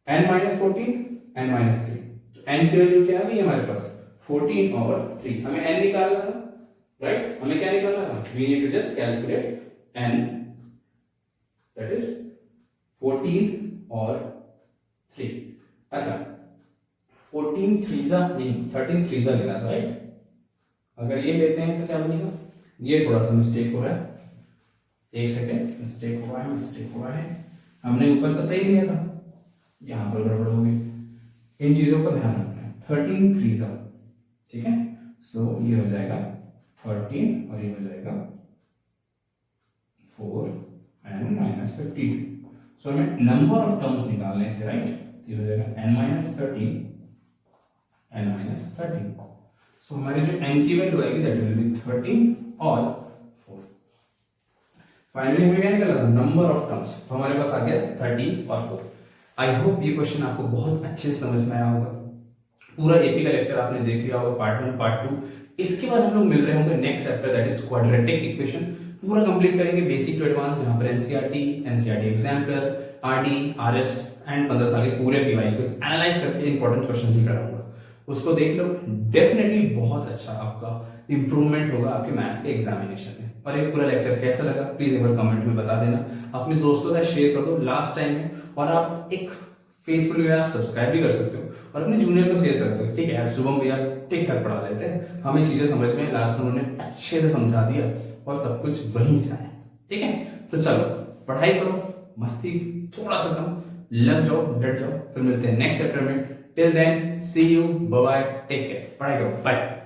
n माइनस 14 n माइनस 3, तो n की वैल्यू क्या आ गई हमारे पास 14 और 3। हमें n निकालना था, राइट? हमें क्या निकालना था? We need to just calculate n, that is 14 और 3। अच्छा 14 थ्रीजा नहीं 13 थ्रीजा लेना था, राइट? अगर ये लेते हैं तो क्या बनेगा? ये थोड़ा सा मिस्टेक हो रहा है, एक सेकेंड, मिस्टेक हुआ है। हमने ऊपर तो सही लिया था, यहाँ पर गड़बड़ हो गई। इन चीजों का ध्यान रखना है। 13 थ्रीजा, ठीक है? सो ये हो जाएगा 13 और ये हो जाएगा 4 एंड माइनस 52। सो हमें नंबर ऑफ टर्म्स निकालने थे, राइट? ये हो जाएगा n माइनस 13। सो हमारी जो n की वैल्यू आएगी दैट विल बी 13 और 4। फाइनली हमें क्या निकाला? Number of terms. तो हमारे पास आ गया 13 और 4। आई होप ये क्वेश्चन आपको बहुत अच्छे से समझ में आया होगा। पूरा एपी का लेक्चर आपने देख लिया होगा, पार्ट 1 पार्ट 2। इसके बाद हम लोग मिल रहे होंगे next chapter that is quadratic equation. पूरा कंप्लीट करेंगे बेसिक टू एडवांस, जहां पर NCERT exemplar, RD, RS and 15 साल के पूरे पीवाई को एनालाइज करके इंपॉर्टेंट क्वेश्चंस ही कराऊंगा। उसको देख लो, डेफिनेटली बहुत अच्छा आपका इंप्रूवमेंट होगा आपके मैथ्स के एग्जामिनेशन में। और ये पूरा लेक्चर कैसा लगा प्लीज एक बार कमेंट में बता देना, अपने दोस्तों का शेयर कर दो लास्ट टाइम में, और आप एक फेथफुल वे आप सब्सक्राइब भी कर सकते हो और अपने जूनियर को शेयर कर सकते हो। ठीक है यार, शुभम भैया ठीक ठाक पढ़ा देते हैं, हमें चीजें समझ में लास्ट में उन्होंने अच्छे से समझा दिया और सब कुछ वहीं से आया। ठीक है, तो चलो पढ़ाई करो, मस्ती थोड़ा सा कम, लग जाओ, डट जाओ। फिर मिलते हैं नेक्स्ट चैप्टर में। Till then see you, bye bye, take care, पढ़ाई करो, बाय।